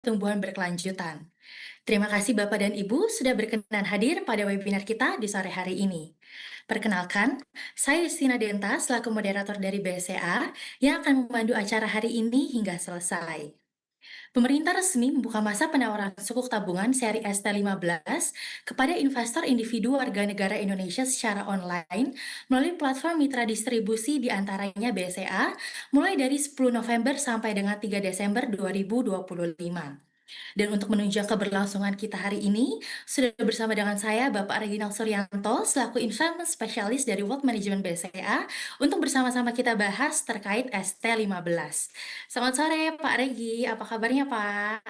pertumbuhan berkelanjutan. Terima kasih Bapak dan Ibu sudah berkenan hadir pada webinar kita di sore hari ini. Perkenalkan, saya Justina Denta selaku moderator dari BSCA yang akan memandu acara hari ini hingga selesai. Pemerintah resmi membuka masa penawaran sukuk tabungan seri ST15 kepada investor individu warga negara Indonesia secara online melalui platform mitra distribusi di antaranya BCA mulai dari 10 November sampai dengan 3 Desember 2025. Dan untuk menunjang keberlangsungan kita hari ini, sudah bersama dengan saya Bapak Reginald Suryanto selaku Investment Specialist dari Wealth Management BCA untuk bersama-sama kita bahas terkait ST15. Selamat sore Pak Regi, apa kabarnya Pak?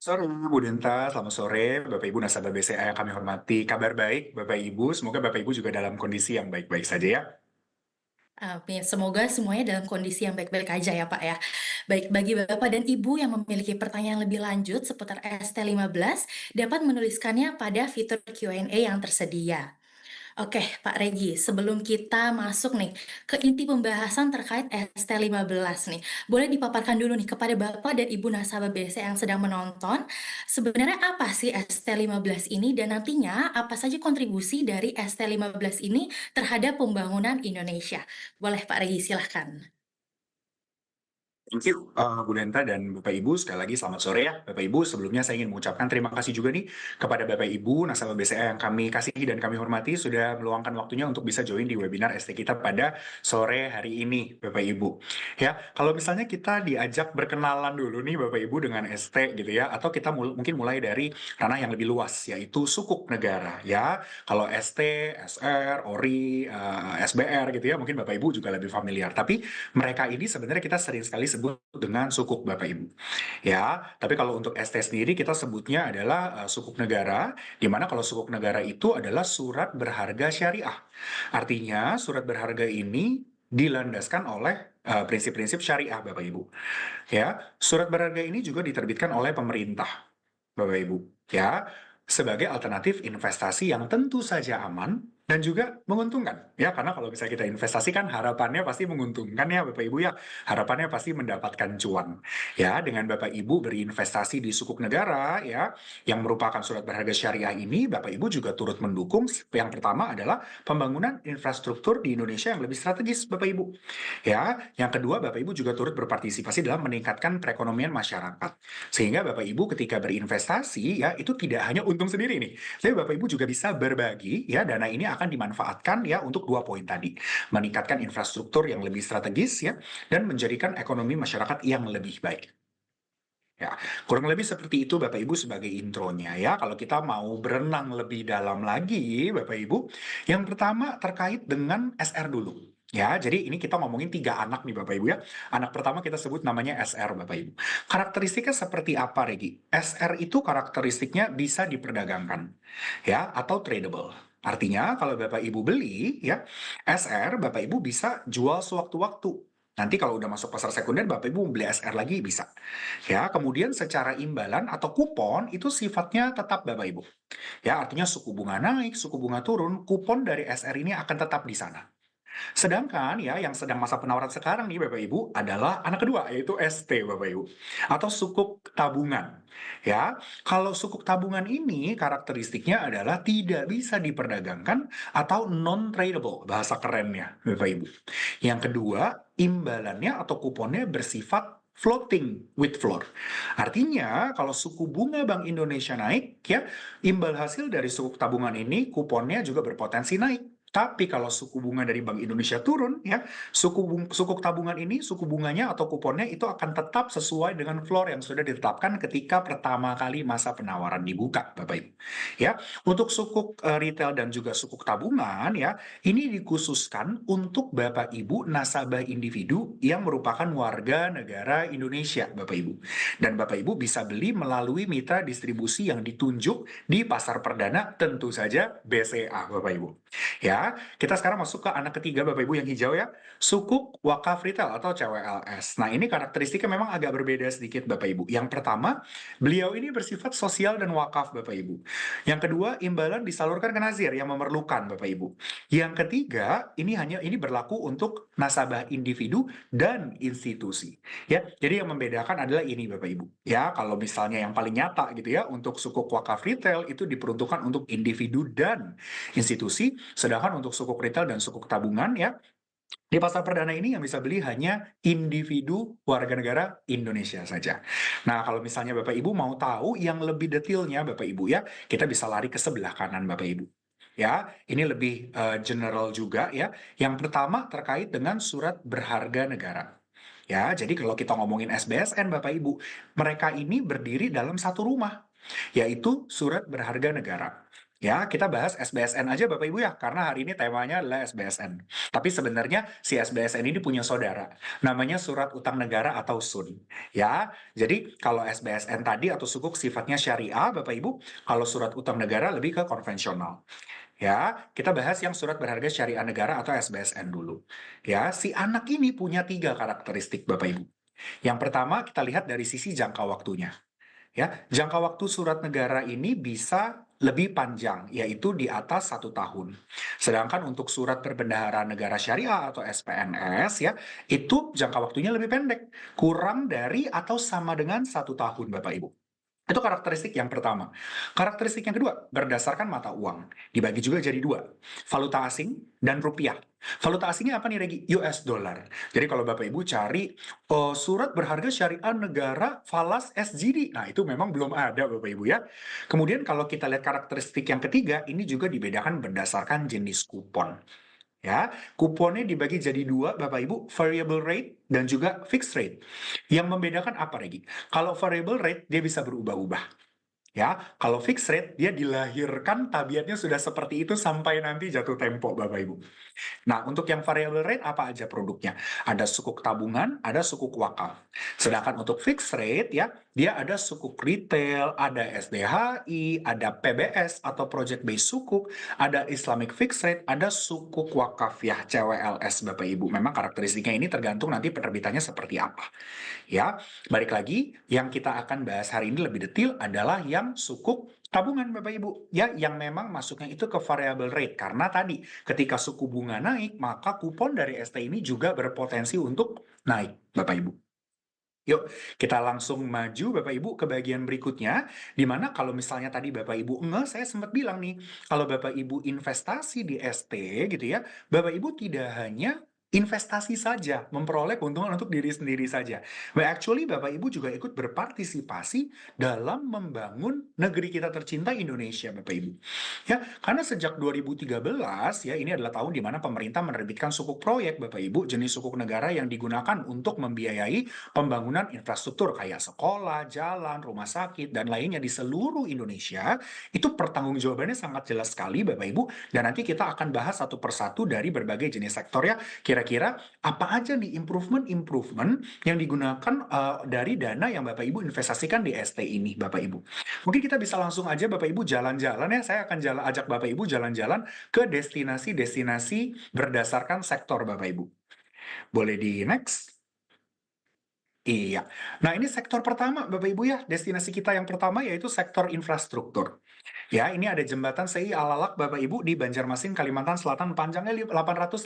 Sore Bu Denta, selamat sore Bapak Ibu nasabah BCA yang kami hormati. Kabar baik Bapak Ibu, semoga Bapak Ibu juga dalam kondisi yang baik-baik saja ya. Amin. Semoga semuanya dalam kondisi yang baik-baik aja ya Pak ya. Baik, bagi Bapak dan Ibu yang memiliki pertanyaan lebih lanjut seputar ST15 dapat menuliskannya pada fitur Q&A yang tersedia. Oke, Pak Regi, sebelum kita masuk nih ke inti pembahasan terkait ST15 nih, boleh dipaparkan dulu nih kepada Bapak dan Ibu nasabah BC yang sedang menonton, sebenarnya apa sih ST15 ini dan nantinya apa saja kontribusi dari ST15 ini terhadap pembangunan Indonesia? Boleh Pak Regi, silahkan. Thank you, Bu Denta dan Bapak Ibu. Sekali lagi selamat sore ya, Bapak Ibu. Sebelumnya saya ingin mengucapkan terima kasih juga nih kepada Bapak Ibu nasabah BCA yang kami kasihi dan kami hormati sudah meluangkan waktunya untuk bisa join di webinar ST kita pada sore hari ini, Bapak Ibu. Ya, kalau misalnya kita diajak berkenalan dulu nih Bapak Ibu dengan ST gitu ya, atau kita mungkin mulai dari ranah yang lebih luas, yaitu sukuk negara ya. Kalau ST, SR, ORI, SBR gitu ya, mungkin Bapak Ibu juga lebih familiar. Tapi mereka ini sebenarnya kita sering sekali sebut dengan sukuk Bapak Ibu. Ya, tapi kalau untuk ST sendiri kita sebutnya adalah sukuk negara, di mana kalau sukuk negara itu adalah surat berharga syariah. Artinya surat berharga ini dilandaskan oleh prinsip-prinsip syariah Bapak Ibu. Ya, surat berharga ini juga diterbitkan oleh pemerintah Bapak Ibu. Ya, sebagai alternatif investasi yang tentu saja aman dan juga menguntungkan ya, karena kalau misalnya kita investasi kan harapannya pasti menguntungkan ya Bapak Ibu ya, harapannya pasti mendapatkan cuan ya. Dengan Bapak Ibu berinvestasi di sukuk negara ya yang merupakan surat berharga syariah ini, Bapak Ibu juga turut mendukung yang pertama adalah pembangunan infrastruktur di Indonesia yang lebih strategis Bapak Ibu ya. Yang kedua, Bapak Ibu juga turut berpartisipasi dalam meningkatkan perekonomian masyarakat, sehingga Bapak Ibu ketika berinvestasi ya itu tidak hanya untung sendiri nih, tapi Bapak Ibu juga bisa berbagi ya, dana ini akan dimanfaatkan ya untuk dua poin tadi, meningkatkan infrastruktur yang lebih strategis ya, dan menjadikan ekonomi masyarakat yang lebih baik. Ya, kurang lebih seperti itu Bapak Ibu sebagai intronya ya. Kalau kita mau berenang lebih dalam lagi Bapak Ibu, yang pertama terkait dengan SR dulu. Ya, jadi ini kita ngomongin tiga anak nih Bapak Ibu ya. Anak pertama kita sebut namanya SR Bapak Ibu. Karakteristiknya seperti apa Regi? SR itu karakteristiknya bisa diperdagangkan ya, atau tradable. Artinya kalau Bapak Ibu beli ya SR, Bapak Ibu bisa jual sewaktu-waktu. Nanti kalau udah masuk pasar sekunder, Bapak Ibu beli SR lagi bisa. Ya, kemudian secara imbalan atau kupon itu sifatnya tetap Bapak Ibu. Ya, artinya suku bunga naik, suku bunga turun, kupon dari SR ini akan tetap di sana. Sedangkan ya yang sedang masa penawaran sekarang nih Bapak Ibu adalah anak kedua yaitu ST Bapak Ibu atau sukuk tabungan. Ya, kalau sukuk tabungan ini karakteristiknya adalah tidak bisa diperdagangkan atau non tradable bahasa kerennya Bapak Ibu. Yang kedua, imbalannya atau kuponnya bersifat floating with floor. Artinya, kalau suku bunga Bank Indonesia naik, ya, imbal hasil dari sukuk tabungan ini kuponnya juga berpotensi naik. Tapi kalau suku bunga dari Bank Indonesia turun, ya, sukuk tabungan ini, suku bunganya atau kuponnya itu akan tetap sesuai dengan floor yang sudah ditetapkan ketika pertama kali masa penawaran dibuka, Bapak Ibu. Ya, untuk sukuk retail dan juga sukuk tabungan, ya, ini dikhususkan untuk Bapak Ibu nasabah individu yang merupakan warga negara Indonesia, Bapak Ibu. Dan Bapak Ibu bisa beli melalui mitra distribusi yang ditunjuk di pasar perdana, tentu saja BCA, Bapak Ibu. Ya, kita sekarang masuk ke anak ketiga Bapak Ibu yang hijau ya, sukuk wakaf retail atau CWLS. Nah, ini karakteristiknya memang agak berbeda sedikit Bapak Ibu. Yang pertama, beliau ini bersifat sosial dan wakaf Bapak Ibu. Yang kedua, imbalan disalurkan ke nazir yang memerlukan Bapak Ibu. Yang ketiga, ini berlaku untuk nasabah individu dan institusi. Ya, jadi yang membedakan adalah ini Bapak Ibu. Ya, kalau misalnya yang paling nyata gitu ya, untuk sukuk wakaf retail itu diperuntukkan untuk individu dan institusi. Sedangkan untuk sukuk retail dan sukuk tabungan ya, di pasar perdana ini yang bisa beli hanya individu warga negara Indonesia saja. Nah, kalau misalnya Bapak Ibu mau tahu yang lebih detailnya Bapak Ibu ya, kita bisa lari ke sebelah kanan Bapak Ibu. Ya, ini lebih general juga ya. Yang pertama terkait dengan surat berharga negara. Ya, jadi kalau kita ngomongin SBSN Bapak Ibu, mereka ini berdiri dalam satu rumah, yaitu surat berharga negara. Ya, kita bahas SBSN aja Bapak Ibu ya, karena hari ini temanya adalah SBSN. Tapi sebenarnya si SBSN ini punya saudara, namanya Surat Utang Negara atau SUN. Ya, jadi kalau SBSN tadi atau sukuk sifatnya syariah Bapak Ibu, kalau Surat Utang Negara lebih ke konvensional. Ya, kita bahas yang surat berharga syariah negara atau SBSN dulu. Ya, si anak ini punya tiga karakteristik Bapak Ibu. Yang pertama kita lihat dari sisi jangka waktunya. Ya, jangka waktu surat negara ini bisa lebih panjang, yaitu di atas 1 tahun. Sedangkan untuk surat berbendahara negara syariah atau SPNS ya, itu jangka waktunya lebih pendek, kurang dari atau sama dengan 1 tahun Bapak Ibu. Itu karakteristik yang pertama. Karakteristik yang kedua, berdasarkan mata uang. Dibagi juga jadi dua, valuta asing dan rupiah. Valuta asingnya apa nih Regi? US dollar. Jadi kalau Bapak Ibu cari surat berharga syariah negara falas SGD, nah itu memang belum ada Bapak Ibu ya. Kemudian kalau kita lihat karakteristik yang ketiga, ini juga dibedakan berdasarkan jenis kupon. Ya, kuponnya dibagi jadi dua, Bapak Ibu, variable rate dan juga fixed rate. Yang membedakan apa, Regi? Kalau variable rate, dia bisa berubah-ubah. Ya, kalau fixed rate, dia dilahirkan tabiatnya sudah seperti itu sampai nanti jatuh tempo, Bapak Ibu. Nah, untuk yang variable rate apa aja produknya? Ada sukuk tabungan, ada sukuk wakaf. Sedangkan untuk fixed rate ya, dia ada sukuk retail, ada SDHI, ada PBS atau project based sukuk, ada Islamic fixed rate, ada sukuk wakaf ya, CWLS Bapak Ibu. Memang karakteristiknya ini tergantung nanti penerbitannya seperti apa. Ya, balik lagi, yang kita akan bahas hari ini lebih detail adalah yang sukuk tabungan Bapak Ibu. Ya, yang memang masuknya itu ke variable rate. Karena tadi, ketika suku bunga naik, maka kupon dari ST ini juga berpotensi untuk naik Bapak Ibu. Yuk, kita langsung maju Bapak Ibu ke bagian berikutnya, di mana kalau misalnya tadi Bapak Ibu saya sempat bilang nih, kalau Bapak Ibu investasi di ST gitu ya, Bapak Ibu tidak hanya investasi saja, memperoleh keuntungan untuk diri sendiri saja. But actually Bapak Ibu juga ikut berpartisipasi dalam membangun negeri kita tercinta Indonesia Bapak Ibu. Ya, karena sejak 2013 ya ini adalah tahun di mana pemerintah menerbitkan sukuk proyek Bapak Ibu, jenis sukuk negara yang digunakan untuk membiayai pembangunan infrastruktur kayak sekolah, jalan, rumah sakit, dan lainnya di seluruh Indonesia. Itu pertanggungjawabannya sangat jelas sekali Bapak Ibu, dan nanti kita akan bahas satu persatu dari berbagai jenis sektor ya, kira-kira apa aja nih improvement-improvement yang digunakan dari dana yang Bapak Ibu investasikan di ST ini Bapak Ibu. Mungkin kita bisa langsung aja Bapak Ibu jalan-jalan ya, saya akan ajak Bapak Ibu jalan-jalan ke destinasi-destinasi berdasarkan sektor Bapak Ibu. Boleh di next? Iya. Nah, ini sektor pertama, Bapak Ibu ya. Destinasi kita yang pertama yaitu sektor infrastruktur. Ya, ini ada jembatan CI Alalak Bapak Ibu di Banjarmasin, Kalimantan Selatan, panjangnya 850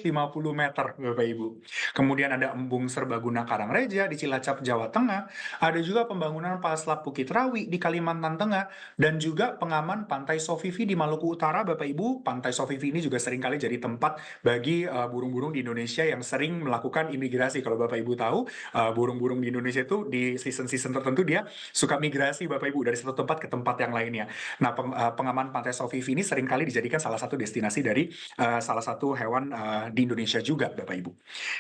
meter Bapak Ibu. Kemudian ada Embung Serbaguna Karangreja di Cilacap, Jawa Tengah. Ada juga pembangunan Paslap Bukit Rawi di Kalimantan Tengah. Dan juga pengaman Pantai Sofifi di Maluku Utara Bapak Ibu. Pantai Sofifi ini juga seringkali jadi tempat bagi burung-burung di Indonesia yang sering melakukan imigrasi. Kalau Bapak Ibu tahu, burung-burung di Indonesia itu di season-season tertentu dia suka migrasi Bapak Ibu dari satu tempat ke tempat yang lainnya. Nah, pengaman Pantai Sofifi ini seringkali dijadikan salah satu destinasi dari salah satu hewan di Indonesia juga, Bapak Ibu.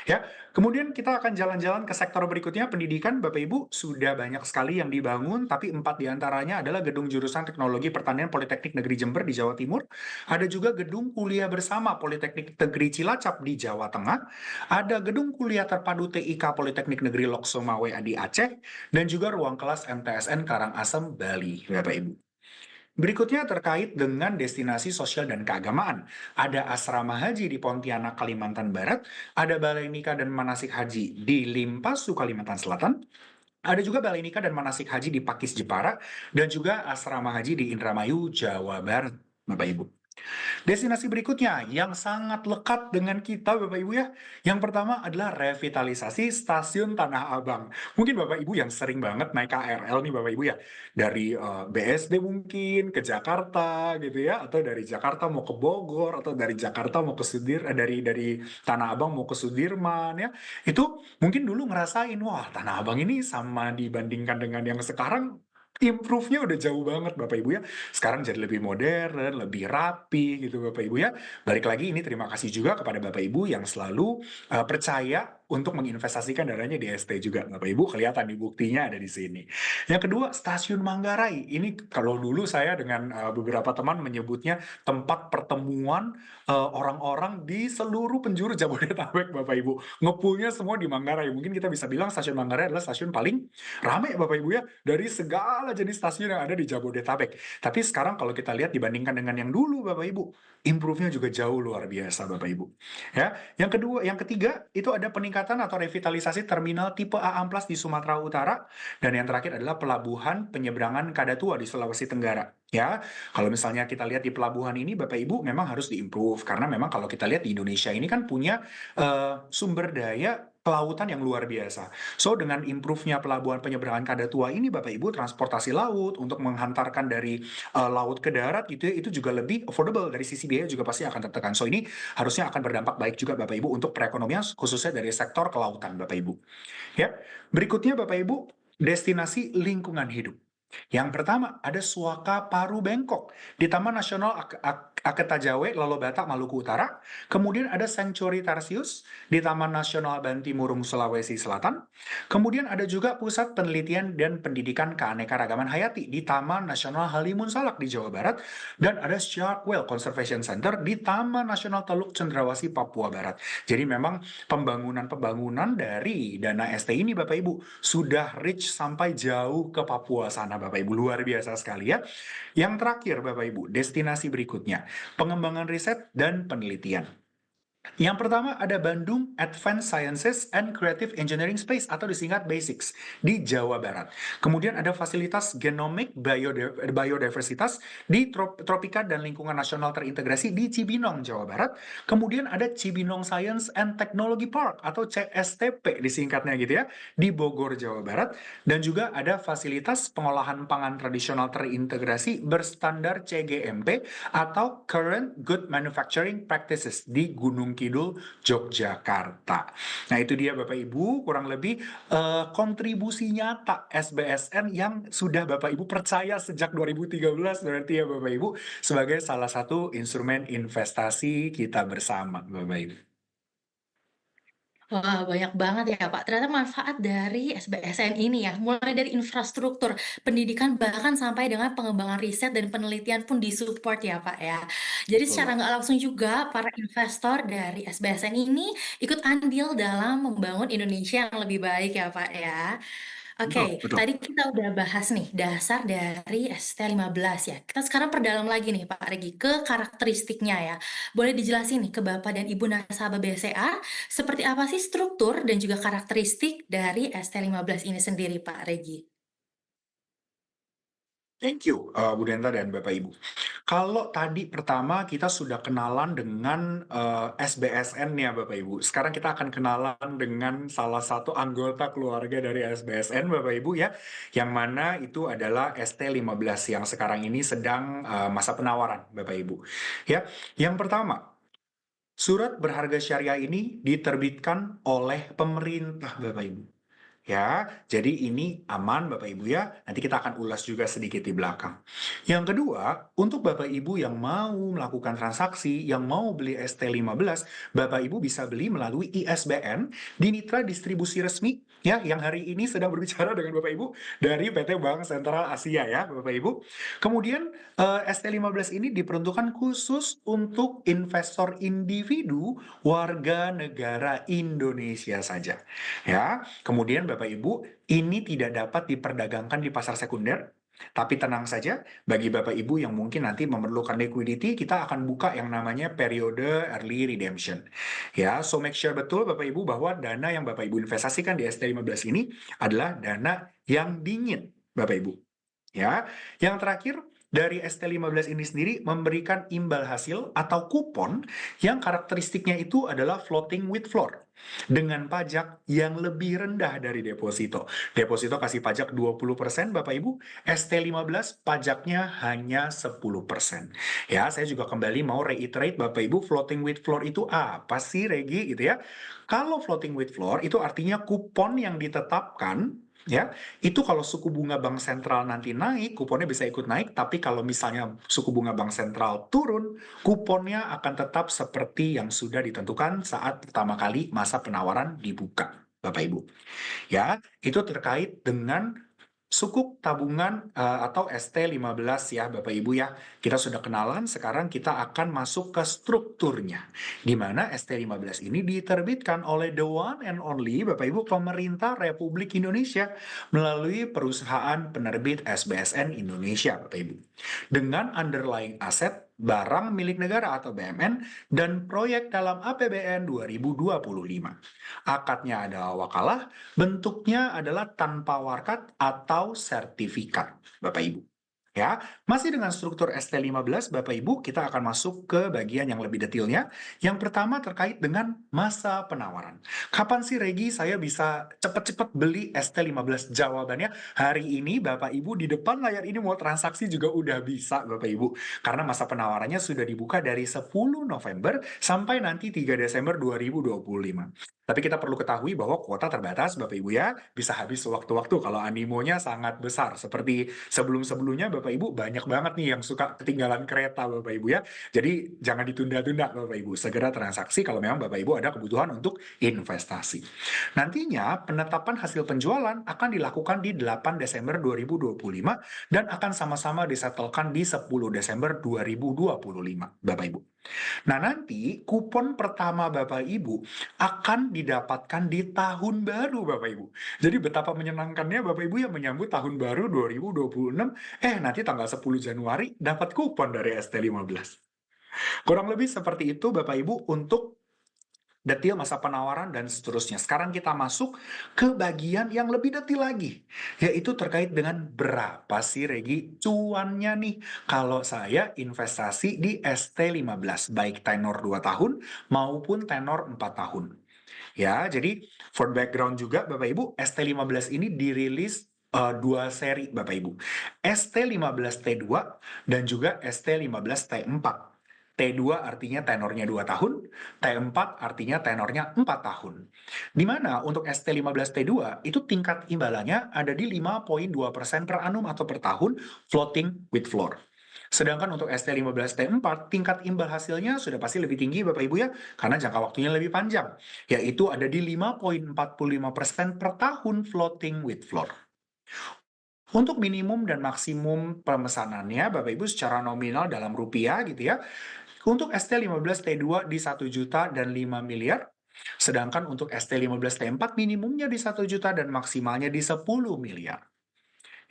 Ya, kemudian kita akan jalan-jalan ke sektor berikutnya, pendidikan, Bapak Ibu. Sudah banyak sekali yang dibangun, tapi 4 diantaranya adalah gedung jurusan Teknologi Pertanian Politeknik Negeri Jember di Jawa Timur. Ada juga gedung kuliah bersama Politeknik Negeri Cilacap di Jawa Tengah. Ada gedung kuliah terpadu TIK Politeknik Negeri Lok Sumawe di Aceh. Dan juga ruang kelas MTSN Karangasem, Bali, Bapak Ibu. Berikutnya terkait dengan destinasi sosial dan keagamaan. Ada asrama haji di Pontianak, Kalimantan Barat, ada balai nikah dan manasik haji di Limpasu, Kalimantan Selatan, ada juga balai nikah dan manasik haji di Pakis, Jepara, dan juga asrama haji di Indramayu, Jawa Barat, Bapak Ibu. Destinasi berikutnya yang sangat lekat dengan kita Bapak Ibu ya. Yang pertama adalah revitalisasi stasiun Tanah Abang. Mungkin Bapak Ibu yang sering banget naik KRL nih Bapak Ibu ya. Dari BSD mungkin ke Jakarta gitu ya, atau dari Jakarta mau ke Bogor, atau dari Jakarta mau ke dari Tanah Abang mau ke Sudirman ya. Itu mungkin dulu ngerasain, wah Tanah Abang ini sama dibandingkan dengan yang sekarang improve-nya udah jauh banget Bapak Ibu ya. Sekarang jadi lebih modern, lebih rapi gitu Bapak Ibu ya. Balik lagi ini terima kasih juga kepada Bapak Ibu yang selalu percaya untuk menginvestasikan dananya di ST juga. Bapak Ibu kelihatan nih buktinya ada di sini. Yang kedua, Stasiun Manggarai. Ini kalau dulu saya dengan beberapa teman menyebutnya tempat pertemuan orang-orang di seluruh penjuru Jabodetabek Bapak Ibu. Ngepulnya semua di Manggarai. Mungkin kita bisa bilang Stasiun Manggarai adalah stasiun paling ramai Bapak Ibu ya dari segala jenis stasiun yang ada di Jabodetabek. Tapi sekarang kalau kita lihat dibandingkan dengan yang dulu Bapak Ibu, improve-nya juga jauh luar biasa Bapak Ibu. Ya, yang ketiga itu ada peningkatan atau revitalisasi terminal tipe A Amplas di Sumatera Utara, dan yang terakhir adalah pelabuhan penyeberangan Kadatua di Sulawesi Tenggara. Ya, kalau misalnya kita lihat di pelabuhan ini Bapak Ibu memang harus diimprove karena memang kalau kita lihat di Indonesia ini kan punya sumber daya kelautan yang luar biasa. So dengan improve-nya pelabuhan penyeberangan Kadatua ini Bapak Ibu transportasi laut untuk menghantarkan dari laut ke darat gitu ya, itu juga lebih affordable dari sisi biaya juga pasti akan tertekan. So ini harusnya akan berdampak baik juga Bapak Ibu untuk perekonomian khususnya dari sektor kelautan Bapak Ibu. Ya. Berikutnya Bapak Ibu, destinasi lingkungan hidup. Yang pertama ada Suaka Paru Bengkok di Taman Nasional Aketajawe, Lolobata, Maluku Utara. Kemudian ada Sanctuary Tarsius di Taman Nasional Bantimurung, Sulawesi Selatan. Kemudian ada juga Pusat Penelitian dan Pendidikan Keanekaragaman Hayati di Taman Nasional Halimun Salak di Jawa Barat. Dan ada Shark Whale Conservation Center di Taman Nasional Teluk Cendrawasih, Papua Barat. Jadi memang pembangunan dari dana ST ini Bapak Ibu sudah reach sampai jauh ke Papua sana Bapak Ibu, luar biasa sekali ya. Yang terakhir Bapak Ibu, destinasi berikutnya, pengembangan riset dan penelitian. Yang pertama ada Bandung Advanced Sciences and Creative Engineering Space atau disingkat BASICS di Jawa Barat. Kemudian ada fasilitas genomic biodiversitas di Tropika dan Lingkungan Nasional Terintegrasi di Cibinong, Jawa Barat. Kemudian ada Cibinong Science and Technology Park atau CSTP disingkatnya gitu ya di Bogor, Jawa Barat. Dan juga ada fasilitas pengolahan pangan tradisional terintegrasi berstandar CGMP atau Current Good Manufacturing Practices di Gunung Kidul, Yogyakarta. Nah itu dia Bapak Ibu kurang lebih kontribusi nyata SBSN yang sudah Bapak Ibu percaya sejak 2013 berarti ya Bapak Ibu sebagai salah satu instrumen investasi kita bersama Bapak Ibu. Wah, banyak banget ya, Pak. Ternyata manfaat dari SBSN ini ya, mulai dari infrastruktur, pendidikan, bahkan sampai dengan pengembangan riset dan penelitian pun disupport ya, Pak ya. Jadi secara Betul. nggak langsung juga para investor dari SBSN ini ikut andil dalam membangun Indonesia yang lebih baik ya, Pak ya. Betul, Oke, betul. tadi kita udah bahas nih dasar dari ST15 ya. Kita sekarang perdalam lagi nih Pak Regi ke karakteristiknya ya. Boleh dijelasin nih ke Bapak dan Ibu nasabah BCA seperti apa sih struktur dan juga karakteristik dari ST15 ini sendiri Pak Regi? Thank you, Bu Denta dan Bapak Ibu. Kalau tadi pertama kita sudah kenalan dengan SBSN ya Bapak Ibu. Sekarang kita akan kenalan dengan salah satu anggota keluarga dari SBSN Bapak Ibu ya. Yang mana itu adalah ST15 yang sekarang ini sedang masa penawaran Bapak Ibu. Ya, yang pertama, surat berharga syariah ini diterbitkan oleh pemerintah Bapak Ibu. Ya, jadi ini aman Bapak Ibu ya. Nanti kita akan ulas juga sedikit di belakang. Yang kedua, untuk Bapak Ibu yang mau melakukan transaksi, yang mau beli ST15, Bapak Ibu bisa beli melalui ISBN di mitra distribusi resmi ya yang hari ini sedang berbicara dengan Bapak Ibu dari PT Bank Sentral Asia ya, Bapak Ibu. Kemudian ST15 ini diperuntukkan khusus untuk investor individu warga negara Indonesia saja. Ya, kemudian Bapak Ibu, ini tidak dapat diperdagangkan di pasar sekunder, Tapi tenang saja, bagi Bapak Ibu yang mungkin nanti memerlukan liquidity, kita akan buka yang namanya periode early redemption. Ya, so make sure betul Bapak Ibu bahwa dana yang Bapak Ibu investasikan di ST15 ini adalah dana yang dingin, Bapak Ibu. Ya, yang terakhir dari ST15 ini sendiri memberikan imbal hasil atau kupon yang karakteristiknya itu adalah floating with floor dengan pajak yang lebih rendah dari deposito. Deposito kasih pajak 20% Bapak Ibu, ST15 pajaknya hanya 10%. Ya, saya juga kembali mau reiterate Bapak Ibu, floating with floor itu apa sih Regi gitu ya? Kalau floating with floor itu artinya kupon yang ditetapkan ya itu kalau suku bunga bank sentral nanti naik, kuponnya bisa ikut naik, tapi kalau misalnya suku bunga bank sentral turun, kuponnya akan tetap seperti yang sudah ditentukan saat pertama kali masa penawaran dibuka, Bapak Ibu. Ya, itu terkait dengan sukuk tabungan atau ST15 ya Bapak Ibu ya. Kita sudah kenalan, sekarang kita akan masuk ke strukturnya. Di mana ST15 ini diterbitkan oleh the one and only Bapak Ibu pemerintah Republik Indonesia melalui perusahaan penerbit SBSN Indonesia Bapak Ibu. Dengan underlying aset barang milik negara atau BMN dan proyek dalam APBN 2025. Akadnya adalah wakalah, bentuknya adalah tanpa warkat atau sertifikat, Bapak Ibu. Ya, masih dengan struktur ST15, Bapak Ibu, kita akan masuk ke bagian yang lebih detailnya. Yang pertama terkait dengan masa penawaran. Kapan sih Regi saya bisa cepat-cepat beli ST15? Jawabannya hari ini Bapak Ibu di depan layar ini mau transaksi juga udah bisa Bapak Ibu. Karena masa penawarannya sudah dibuka dari 10 November sampai nanti 3 Desember 2025. Tapi kita perlu ketahui bahwa kuota terbatas, Bapak Ibu ya, bisa habis sewaktu-waktu kalau animonya sangat besar. Seperti sebelum-sebelumnya, Bapak Ibu banyak banget nih yang suka ketinggalan kereta, Bapak Ibu ya. Jadi jangan ditunda-tunda, Bapak Ibu. Segera transaksi kalau memang Bapak Ibu ada kebutuhan untuk investasi. Nantinya penetapan hasil penjualan akan dilakukan di 8 Desember 2025 dan akan sama-sama disetelkan di 10 Desember 2025, Bapak Ibu. Nah, nanti kupon pertama Bapak Ibu akan didapatkan di tahun baru Bapak Ibu. Jadi betapa menyenangkannya Bapak Ibu yang menyambut tahun baru 2026, nanti tanggal 10 Januari dapat kupon dari ST15. Kurang lebih seperti itu Bapak Ibu untuk detail masa penawaran dan seterusnya. Sekarang kita masuk ke bagian yang lebih detail lagi, yaitu terkait dengan berapa sih Regi cuannya nih kalau saya investasi di ST15, baik tenor 2 tahun maupun tenor 4 tahun. Ya, jadi for background juga Bapak Ibu, ST15 ini dirilis dua seri Bapak Ibu. ST15T2 dan juga ST15T4. T2 artinya tenornya 2 tahun, T4 artinya tenornya 4 tahun. Di mana untuk ST15T2 itu tingkat imbalannya ada di 5,2% per annum atau per tahun floating with floor. Sedangkan untuk ST15T4 tingkat imbal hasilnya sudah pasti lebih tinggi Bapak Ibu ya, karena jangka waktunya lebih panjang, yaitu ada di 5,45% per tahun floating with floor. Untuk minimum dan maksimum pemesanannya Bapak Ibu secara nominal dalam rupiah gitu ya. Untuk ST15T2 di 1 juta dan 5 miliar, sedangkan untuk ST15T4 minimumnya di 1 juta dan maksimalnya di 10 miliar.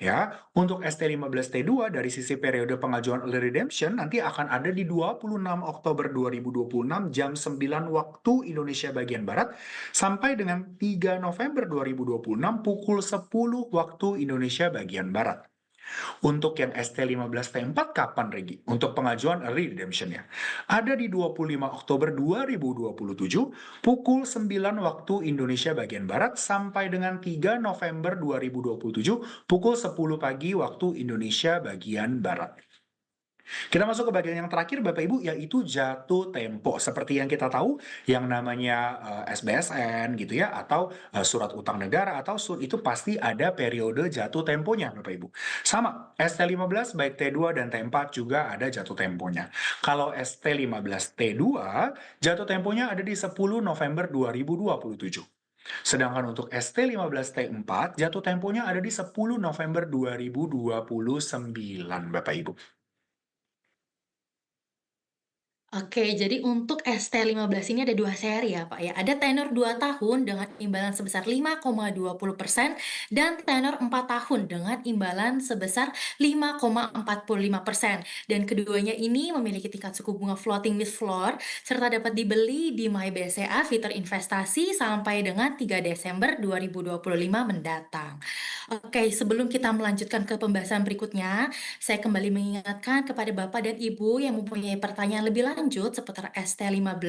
Ya, untuk ST15T2 dari sisi periode pengajuan early redemption nanti akan ada di 26 Oktober 2026 jam 9 waktu Indonesia bagian Barat sampai dengan 3 November 2026 pukul 10 waktu Indonesia bagian Barat. Untuk yang ST15T4 kapan Regi? Untuk pengajuan early redemption-nya. Ada di 25 Oktober 2027 pukul 9 waktu Indonesia bagian Barat sampai dengan 3 November 2027 pukul 10 pagi waktu Indonesia bagian Barat. Kita masuk ke bagian yang terakhir Bapak Ibu yaitu jatuh tempo. Seperti yang kita tahu yang namanya SBSN gitu ya atau surat utang negara atau itu pasti ada periode jatuh temponya Bapak Ibu. Sama ST15 baik T2 dan T4 juga ada jatuh temponya. Kalau ST15T2 jatuh temponya ada di 10 November 2027. Sedangkan untuk ST15T4 jatuh temponya ada di 10 November 2029 Bapak Ibu. Oke, jadi untuk ST15 ini ada 2 seri ya, Pak, ya. Ada tenor 2 tahun dengan imbalan sebesar 5,20% dan tenor 4 tahun dengan imbalan sebesar 5,45%. Dan keduanya ini memiliki tingkat suku bunga floating with floor serta dapat dibeli di MyBCA fitur investasi sampai dengan 3 Desember 2025 mendatang. Oke, sebelum kita melanjutkan ke pembahasan berikutnya, saya kembali mengingatkan kepada Bapak dan Ibu yang mempunyai pertanyaan lebih lanjut seputar ST15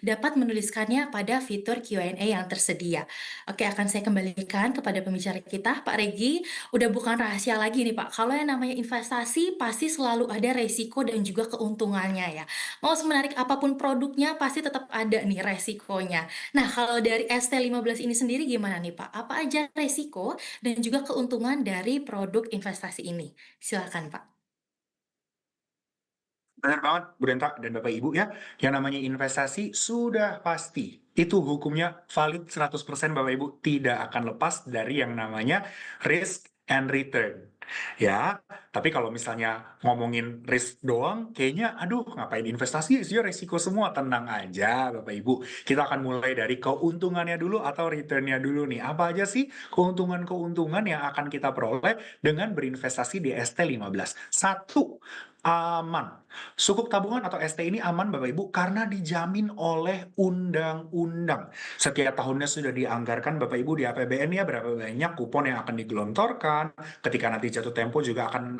dapat menuliskannya pada fitur Q&A yang tersedia. Oke, akan saya kembalikan kepada pembicara kita, Pak Regi. Udah bukan rahasia lagi nih, Pak. Kalau yang namanya investasi pasti selalu ada resiko dan juga keuntungannya ya. Mau semenarik apapun produknya pasti tetap ada nih resikonya. Nah, kalau dari ST15 ini sendiri gimana nih, Pak? Apa aja resiko dan juga keuntungan dari produk investasi ini? Silakan, Pak. Benar banget, Bu Denta dan Bapak Ibu ya. Yang namanya investasi sudah pasti. Itu hukumnya valid 100% Bapak Ibu. Tidak akan lepas dari yang namanya risk and return. Ya, tapi kalau misalnya ngomongin risk doang, kayaknya aduh ngapain investasi, isinya resiko semua. Tenang aja Bapak Ibu. Kita akan mulai dari keuntungannya dulu atau returnnya dulu nih. Apa aja sih keuntungan-keuntungan yang akan kita peroleh dengan berinvestasi di ST15? Satu, aman. Sukuk tabungan atau ST ini aman Bapak Ibu karena dijamin oleh undang-undang. Setiap tahunnya sudah dianggarkan Bapak Ibu di APBN ya berapa banyak kupon yang akan digelontorkan. Ketika nanti jatuh tempo juga akan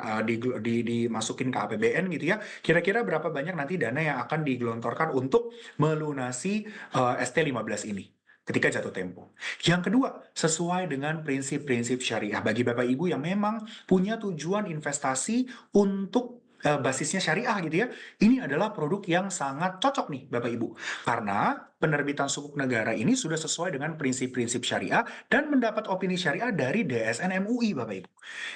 dimasukin ke APBN gitu ya. Kira-kira berapa banyak nanti dana yang akan digelontorkan untuk melunasi ST15 ini ketika jatuh tempo. Yang kedua, sesuai dengan prinsip-prinsip syariah bagi Bapak Ibu yang memang punya tujuan investasi untuk basisnya syariah gitu ya. Ini adalah produk yang sangat cocok nih Bapak Ibu. Karena penerbitan sukuk negara ini sudah sesuai dengan prinsip-prinsip syariah dan mendapat opini syariah dari DSN MUI Bapak Ibu.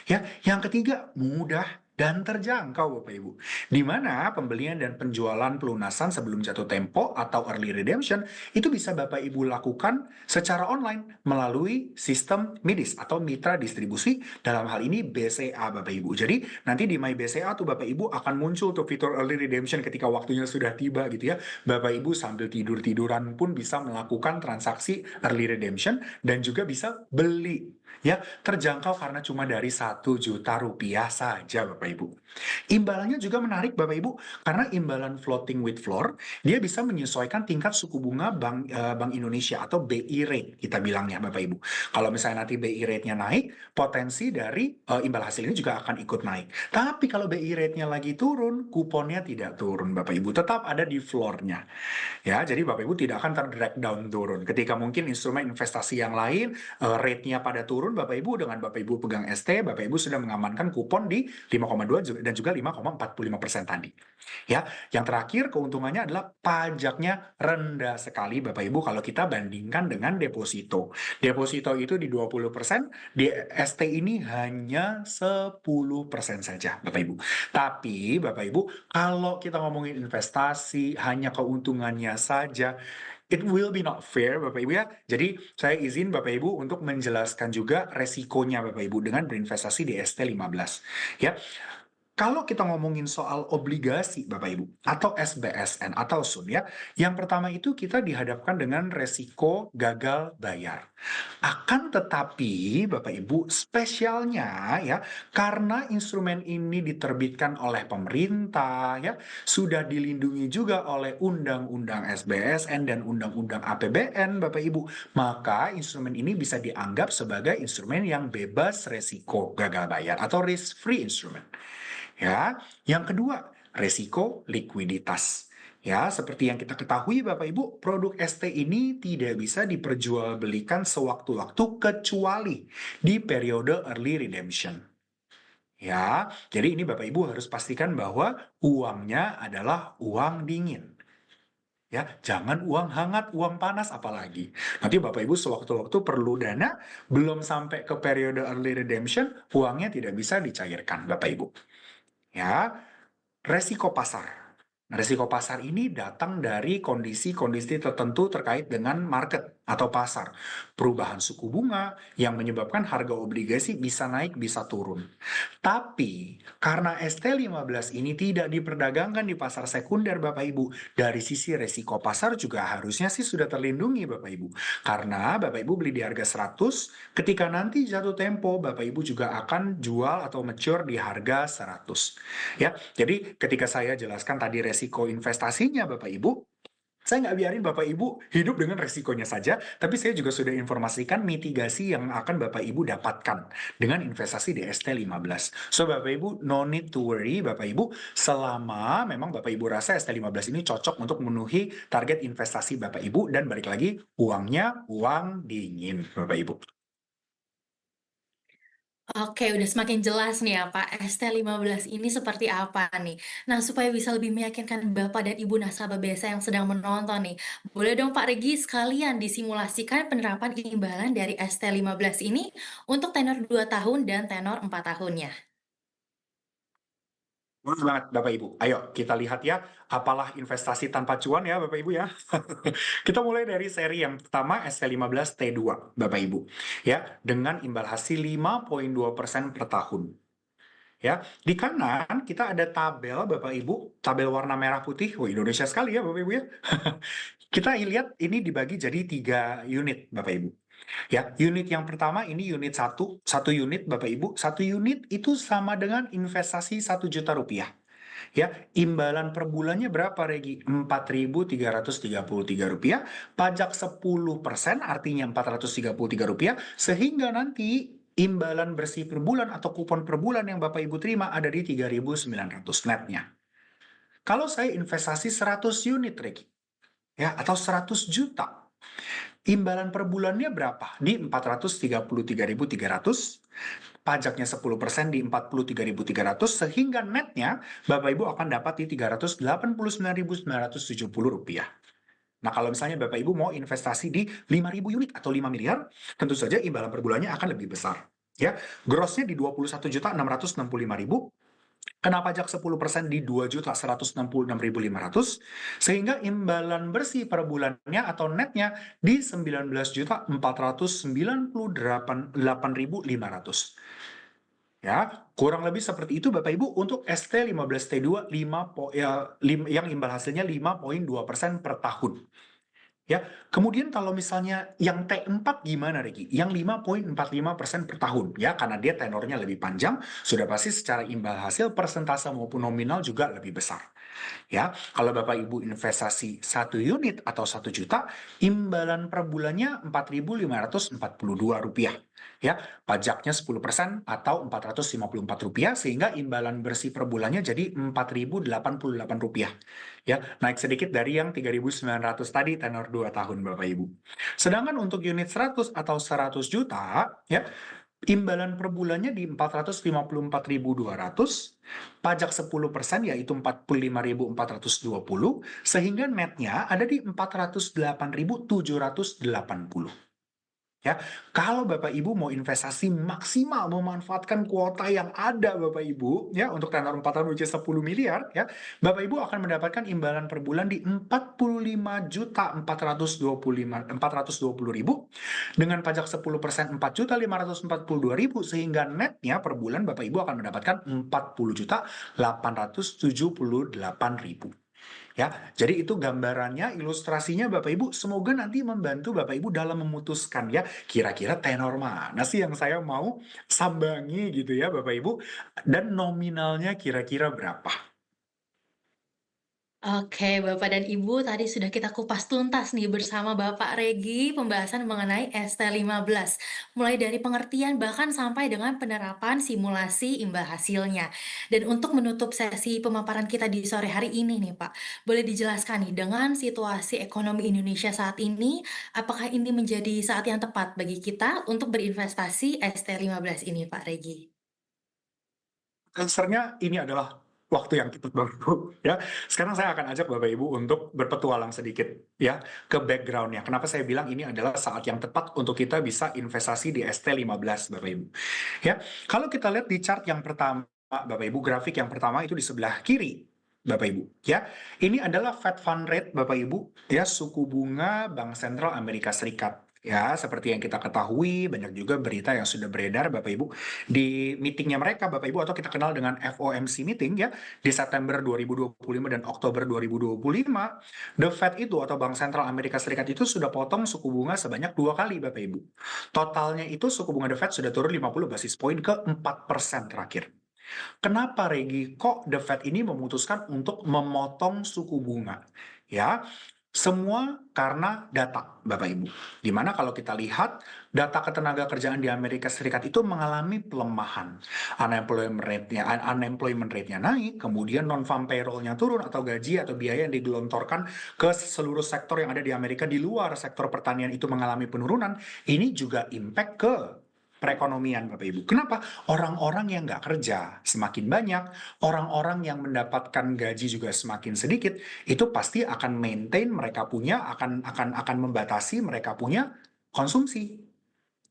Ya, yang ketiga mudah dan terjangkau Bapak Ibu. Di mana pembelian dan penjualan pelunasan sebelum jatuh tempo atau early redemption itu bisa Bapak Ibu lakukan secara online melalui sistem MIDIS atau mitra distribusi dalam hal ini BCA Bapak Ibu. Jadi nanti di My BCA tuh Bapak Ibu akan muncul tuh fitur early redemption ketika waktunya sudah tiba gitu ya. Bapak Ibu sambil tidur-tiduran pun bisa melakukan transaksi early redemption dan juga bisa beli ya terjangkau karena cuma dari 1 juta rupiah saja Bapak Ibu. Imbalannya juga menarik Bapak Ibu karena imbalan floating with floor dia bisa menyesuaikan tingkat suku bunga Bank Indonesia atau BI rate kita bilangnya Bapak Ibu. Kalau misalnya nanti BI rate-nya naik, potensi dari imbal hasil ini juga akan ikut naik. Tapi kalau BI rate-nya lagi turun, kuponnya tidak turun Bapak Ibu, tetap ada di floor-nya. Ya, jadi Bapak Ibu tidak akan ter-drag down turun. Ketika mungkin instrumen investasi yang lain rate-nya pada turun, Bapak Ibu dengan Bapak Ibu pegang ST, Bapak Ibu sudah mengamankan kupon di 5,2 dan juga 5,45% tadi. Ya, yang terakhir keuntungannya adalah pajaknya rendah sekali Bapak Ibu kalau kita bandingkan dengan deposito. Deposito itu di 20%, di ST ini hanya 10% saja Bapak Ibu. Tapi Bapak Ibu, kalau kita ngomongin investasi hanya keuntungannya saja, it will be not fair Bapak Ibu ya. Jadi saya izin Bapak Ibu untuk menjelaskan juga resikonya Bapak Ibu dengan berinvestasi di ST15. Ya, kalau kita ngomongin soal obligasi Bapak Ibu atau SBSN atau SUN ya, yang pertama itu kita dihadapkan dengan resiko gagal bayar. Akan tetapi Bapak Ibu spesialnya ya karena instrumen ini diterbitkan oleh pemerintah ya sudah dilindungi juga oleh Undang-Undang SBSN dan Undang-Undang APBN Bapak Ibu, maka instrumen ini bisa dianggap sebagai instrumen yang bebas resiko gagal bayar atau risk free instrument. Ya, yang kedua, resiko likuiditas. Ya, seperti yang kita ketahui Bapak Ibu, produk ST ini tidak bisa diperjualbelikan sewaktu-waktu kecuali di periode early redemption. Ya, jadi ini Bapak Ibu harus pastikan bahwa uangnya adalah uang dingin. Ya, jangan uang hangat, uang panas apalagi. Nanti Bapak Ibu sewaktu-waktu perlu dana, belum sampai ke periode early redemption, uangnya tidak bisa dicairkan Bapak Ibu. Ya, resiko pasar. Resiko pasar ini datang dari kondisi-kondisi tertentu terkait dengan market atau pasar, perubahan suku bunga yang menyebabkan harga obligasi bisa naik bisa turun. Tapi karena ST15 ini tidak diperdagangkan di pasar sekunder Bapak Ibu, dari sisi resiko pasar juga harusnya sih sudah terlindungi Bapak Ibu. Karena Bapak Ibu beli di harga 100, ketika nanti jatuh tempo Bapak Ibu juga akan jual atau mature di harga 100. Ya, jadi ketika saya jelaskan tadi resiko investasinya Bapak Ibu, saya nggak biarin Bapak Ibu hidup dengan resikonya saja, tapi saya juga sudah informasikan mitigasi yang akan Bapak Ibu dapatkan dengan investasi di ST15. So Bapak Ibu no need to worry Bapak Ibu, selama memang Bapak Ibu rasa ST15 ini cocok untuk memenuhi target investasi Bapak Ibu, dan balik lagi uangnya uang dingin Bapak Ibu. Oke, udah semakin jelas nih ya Pak, ST15 ini seperti apa nih. Nah, supaya bisa lebih meyakinkan Bapak dan Ibu nasabah biasa yang sedang menonton nih, boleh dong Pak Regi sekalian disimulasikan penerapan imbalan dari ST15 ini untuk tenor 2 tahun dan tenor 4 tahunnya. Boleh banget Bapak Ibu. Ayo kita lihat ya, apalah investasi tanpa cuan ya Bapak Ibu ya. Kita mulai dari seri yang pertama ST15T2 Bapak Ibu. Ya, dengan imbal hasil 5,2% per tahun. Ya, di kanan kita ada tabel Bapak Ibu, tabel warna merah putih. Oh, Indonesia sekali ya Bapak Ibu ya. Kita lihat ini dibagi jadi 3 unit Bapak Ibu. Ya, unit yang pertama ini unit satu unit Bapak Ibu, satu unit itu sama dengan investasi 1 juta rupiah. Ya, imbalan per bulannya berapa Regi? Rp4.333, pajak 10% artinya Rp433, sehingga nanti imbalan bersih per bulan atau kupon per bulan yang Bapak Ibu terima ada di 3.900 netnya. Kalau saya investasi 100 unit Regi, ya, atau 100 juta, imbalan per bulannya berapa? Di 433.300, pajaknya 10% di 43.300, sehingga netnya Bapak Ibu akan dapat di Rp389.970. Nah, kalau misalnya Bapak Ibu mau investasi di 5.000 unit atau 5 miliar, tentu saja imbalan per bulannya akan lebih besar. Ya, grossnya di 21.665.000, kena pajak 10% di 2.166.500, sehingga imbalan bersih per bulannya atau netnya di 19.498.800. Ya, kurang lebih seperti itu Bapak Ibu untuk ST15T2 yang imbal hasilnya 5,2% per tahun. Ya, kemudian kalau misalnya yang T4 gimana Regi? Yang 5,45% per tahun. Ya, karena dia tenornya lebih panjang, sudah pasti secara imbal hasil persentase maupun nominal juga lebih besar. Ya, kalau Bapak Ibu investasi 1 unit atau 1 juta, imbalan per bulannya Rp4.542. Ya, pajaknya 10% atau Rp454, sehingga imbalan bersih per bulannya jadi Rp4.088. Ya, naik sedikit dari yang 3.900 tadi tenor 2 tahun Bapak Ibu. Sedangkan untuk unit 100 atau 100 juta, ya, imbalan per bulannya di 454.200, pajak 10% yaitu 45.420, sehingga netnya ada di 408.780. Ya, kalau Bapak Ibu mau investasi maksimal memanfaatkan kuota yang ada Bapak Ibu ya untuk tenor 4 tahun which is 10 miliar ya, Bapak Ibu akan mendapatkan imbalan per bulan di 45.420.000 dengan pajak 10% 4.542.000, sehingga netnya per bulan Bapak Ibu akan mendapatkan 40.878.000. Ya, jadi itu gambarannya, ilustrasinya Bapak Ibu, semoga nanti membantu Bapak Ibu dalam memutuskan ya, kira-kira tenor mana sih yang saya mau sambangi gitu ya Bapak Ibu, dan nominalnya kira-kira berapa. Oke, Bapak dan Ibu, tadi sudah kita kupas tuntas nih bersama Bapak Regi pembahasan mengenai ST15. Mulai dari pengertian bahkan sampai dengan penerapan simulasi imbal hasilnya. Dan untuk menutup sesi pemaparan kita di sore hari ini nih Pak, boleh dijelaskan nih dengan situasi ekonomi Indonesia saat ini, apakah ini menjadi saat yang tepat bagi kita untuk berinvestasi ST15 ini Pak Regi? Answernya ini adalah waktu yang tepat Bapak Ibu ya. Sekarang saya akan ajak Bapak Ibu untuk berpetualang sedikit ya ke backgroundnya. Kenapa saya bilang ini adalah saat yang tepat untuk kita bisa investasi di ST15 Bapak Ibu. Ya, kalau kita lihat di chart yang pertama Bapak Ibu, grafik yang pertama itu di sebelah kiri. Bapak Ibu, ya. Ini adalah Fed Fund Rate Bapak Ibu, ya, suku bunga Bank Sentral Amerika Serikat. Ya, seperti yang kita ketahui, banyak juga berita yang sudah beredar Bapak Ibu di meetingnya mereka Bapak Ibu, atau kita kenal dengan FOMC meeting, ya, di September 2025 dan Oktober 2025, The Fed itu atau Bank Sentral Amerika Serikat itu sudah potong suku bunga sebanyak 2 kali Bapak Ibu. Totalnya itu suku bunga The Fed sudah turun 50 basis poin ke 4% terakhir. Kenapa Regi? Kok The Fed ini memutuskan untuk memotong suku bunga? Ya, semua karena data, Bapak Ibu. Dimana kalau kita lihat data ketenaga kerjaan di Amerika Serikat itu mengalami pelemahan. Unemployment rate-nya naik, kemudian non-farm payroll-nya turun atau gaji atau biaya yang digelontorkan ke seluruh sektor yang ada di Amerika di luar sektor pertanian itu mengalami penurunan. Ini juga impact ke perekonomian Bapak Ibu. Kenapa? Orang-orang yang nggak kerja semakin banyak, orang-orang yang mendapatkan gaji juga semakin sedikit, itu pasti akan maintain mereka punya, akan membatasi mereka punya konsumsi.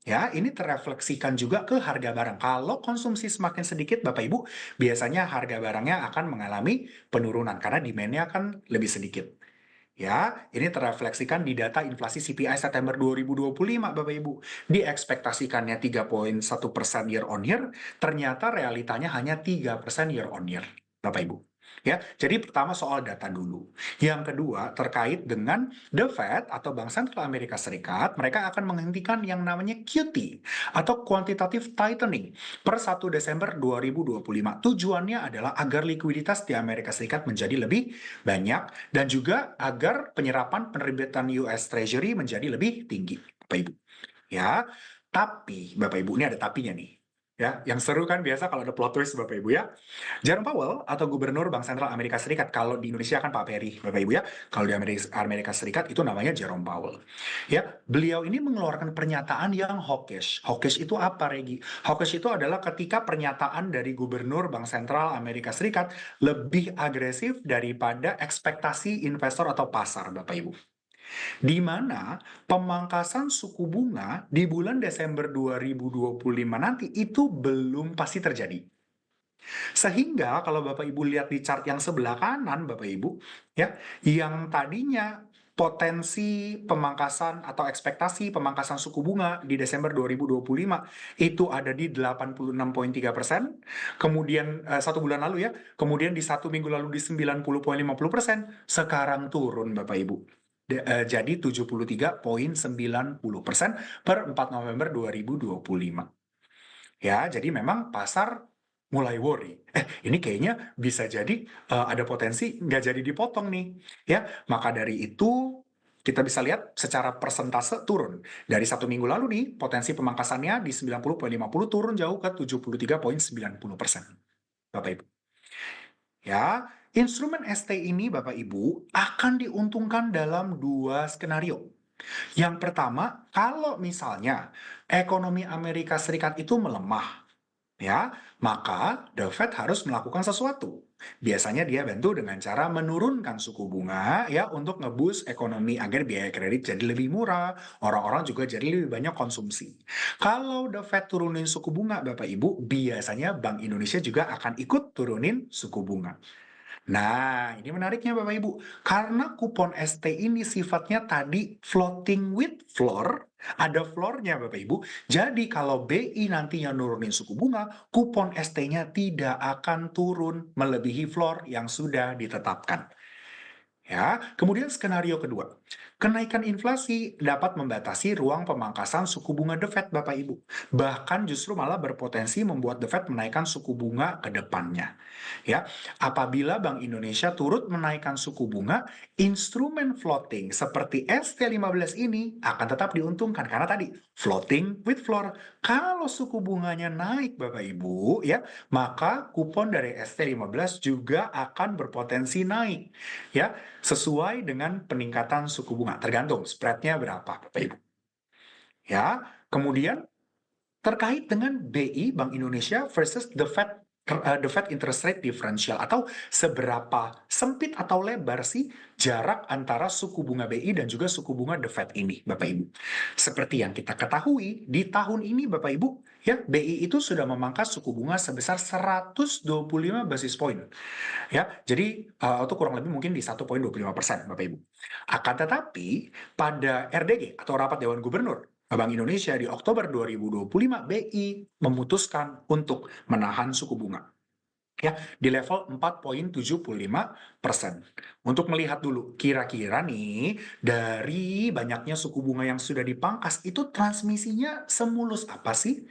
Ya, ini terefleksikan juga ke harga barang. Kalau konsumsi semakin sedikit, Bapak Ibu, biasanya harga barangnya akan mengalami penurunan karena demand-nya akan lebih sedikit. Ya, ini terefleksikan di data inflasi CPI September 2025, Bapak Ibu. Diekspektasikannya 3,1% year on year, ternyata realitanya hanya 3% year on year, Bapak Ibu. Ya, jadi pertama soal data dulu. Yang kedua terkait dengan The Fed atau Bank Sentral Amerika Serikat, mereka akan menghentikan yang namanya QT atau Quantitative Tightening per 1 Desember 2025. Tujuannya adalah agar likuiditas di Amerika Serikat menjadi lebih banyak dan juga agar penyerapan penerbitan US Treasury menjadi lebih tinggi, Bapak Ibu. Ya, tapi Bapak Ibu ini ada tapinya nih. Ya, yang seru kan biasa kalau ada plot twist Bapak Ibu ya. Jerome Powell atau Gubernur Bank Sentral Amerika Serikat, kalau di Indonesia kan Pak Peri, Bapak Ibu ya. Kalau di Amerika Serikat itu namanya Jerome Powell. Ya, beliau ini mengeluarkan pernyataan yang hawkish. Hawkish itu apa, Regi? Hawkish itu adalah ketika pernyataan dari Gubernur Bank Sentral Amerika Serikat lebih agresif daripada ekspektasi investor atau pasar, Bapak Ibu. Di mana pemangkasan suku bunga di bulan Desember 2025 nanti itu belum pasti terjadi. Sehingga kalau Bapak Ibu lihat di chart yang sebelah kanan Bapak Ibu, ya, yang tadinya potensi pemangkasan atau ekspektasi pemangkasan suku bunga di Desember 2025 itu ada di 86,3%, kemudian 1 bulan lalu ya, kemudian di 1 minggu lalu di 90,50%, sekarang turun Bapak Ibu. Jadi 73,90% per 4 November 2025. Ya, jadi memang pasar mulai worry. Ini kayaknya bisa jadi ada potensi nggak jadi dipotong nih. Ya, maka dari itu kita bisa lihat secara persentase turun. Dari 1 minggu lalu nih, potensi pemangkasannya di 90,50 turun jauh ke 73,90%. Bapak Ibu. Ya, instrumen ST ini Bapak Ibu akan diuntungkan dalam 2 skenario. Yang pertama, kalau misalnya ekonomi Amerika Serikat itu melemah, ya, maka The Fed harus melakukan sesuatu. Biasanya dia bantu dengan cara menurunkan suku bunga ya untuk ngeboost ekonomi agar biaya kredit jadi lebih murah, orang-orang juga jadi lebih banyak konsumsi. Kalau The Fed turunin suku bunga Bapak Ibu, biasanya Bank Indonesia juga akan ikut turunin suku bunga. Nah, ini menariknya Bapak Ibu. Karena kupon ST ini sifatnya tadi floating with floor, ada floor-nya Bapak Ibu. Jadi kalau BI nantinya nurunin suku bunga, kupon ST-nya tidak akan turun melebihi floor yang sudah ditetapkan. Ya, kemudian skenario kedua, kenaikan inflasi dapat membatasi ruang pemangkasan suku bunga The Fed, Bapak Ibu. Bahkan justru malah berpotensi membuat The Fed menaikkan suku bunga ke depannya. Ya, apabila Bank Indonesia turut menaikkan suku bunga, instrumen floating seperti ST15 ini akan tetap diuntungkan karena tadi floating with floor. Kalau suku bunganya naik, Bapak Ibu, ya, maka kupon dari ST15 juga akan berpotensi naik. Ya, sesuai dengan peningkatan suku bunga. Tergantung spreadnya berapa, Bapak Ibu. Ya, kemudian terkait dengan BI Bank Indonesia versus the Fed interest rate differential atau seberapa sempit atau lebar sih jarak antara suku bunga BI dan juga suku bunga the Fed ini, Bapak Ibu. Seperti yang kita ketahui di tahun ini, Bapak Ibu, Ya, BI itu sudah memangkas suku bunga sebesar 125 basis point. Ya, jadi itu kurang lebih mungkin di 1,25%, Bapak Ibu. Akan tetapi pada RDG atau Rapat Dewan Gubernur Bank Indonesia di Oktober 2025, BI memutuskan untuk menahan suku bunga ya di level 4,75%. Untuk melihat dulu kira-kira nih dari banyaknya suku bunga yang sudah dipangkas itu transmisinya semulus apa sih?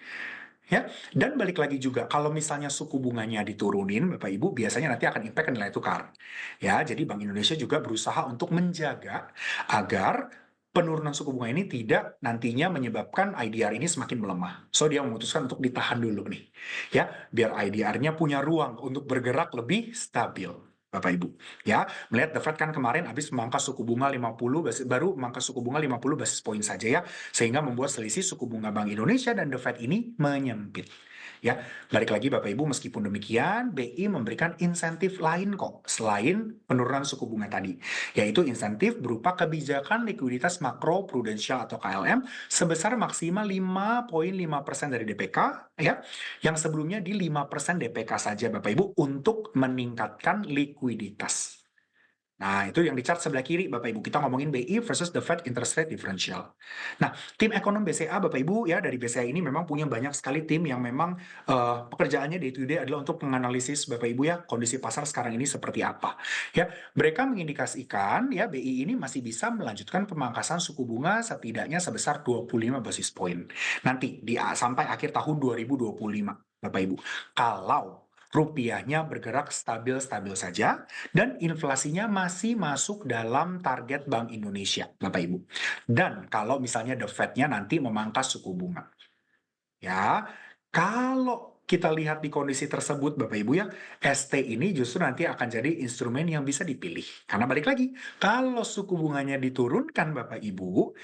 Ya, dan balik lagi juga, kalau misalnya suku bunganya diturunin, Bapak Ibu, biasanya nanti akan impact ke nilai tukar. Ya, jadi Bank Indonesia juga berusaha untuk menjaga agar penurunan suku bunga ini tidak nantinya menyebabkan IDR ini semakin melemah. So, dia memutuskan untuk ditahan dulu nih. Ya, biar IDR-nya punya ruang untuk bergerak lebih stabil. Bapak Ibu, ya, melihat The Fed kan kemarin habis memangkas suku bunga 50 baru memangkas suku bunga 50 basis point saja ya, sehingga membuat selisih suku bunga Bank Indonesia dan The Fed ini menyempit. Ya, balik lagi Bapak Ibu, meskipun demikian, BI memberikan insentif lain kok selain penurunan suku bunga tadi, yaitu insentif berupa kebijakan likuiditas makro prudensial atau KLM sebesar maksimal 5,5% dari DPK, ya, yang sebelumnya di 5% DPK saja Bapak Ibu untuk meningkatkan likuiditas. Nah, itu yang di chart sebelah kiri, Bapak Ibu. Kita ngomongin BI versus the Fed interest rate differential. Nah, tim ekonom BCA, Bapak Ibu, ya dari BCA ini memang punya banyak sekali tim yang memang pekerjaannya day to day adalah untuk menganalisis, Bapak Ibu ya, kondisi pasar sekarang ini seperti apa. Ya, mereka mengindikasikan ya BI ini masih bisa melanjutkan pemangkasan suku bunga setidaknya sebesar 25 basis point. Nanti sampai akhir tahun 2025, Bapak Ibu. Kalau rupiahnya bergerak stabil-stabil saja, dan inflasinya masih masuk dalam target Bank Indonesia, Bapak Ibu. Dan kalau misalnya The Fed-nya nanti memangkas suku bunga. Ya, kalau kita lihat di kondisi tersebut, Bapak Ibu ya, ST ini justru nanti akan jadi instrumen yang bisa dipilih. Karena balik lagi, kalau suku bunganya diturunkan, Bapak Ibu,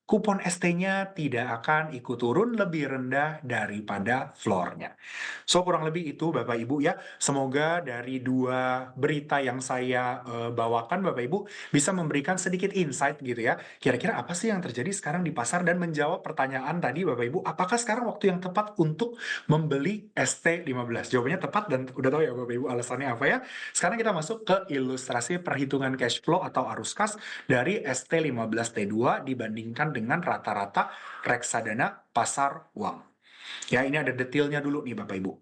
kupon ST-nya tidak akan ikut turun lebih rendah daripada floor-nya. So kurang lebih itu Bapak Ibu ya. Semoga dari dua berita yang saya bawakan Bapak Ibu bisa memberikan sedikit insight gitu ya. Kira-kira apa sih yang terjadi sekarang di pasar dan menjawab pertanyaan tadi Bapak Ibu, apakah sekarang waktu yang tepat untuk membeli ST15? Jawabannya tepat dan udah tahu ya Bapak Ibu alasannya apa ya. Sekarang kita masuk ke ilustrasi perhitungan cash flow atau arus kas dari ST15T2 dibandingkan dengan rata-rata reksadana pasar uang. Ya, ini ada detailnya dulu nih Bapak Ibu.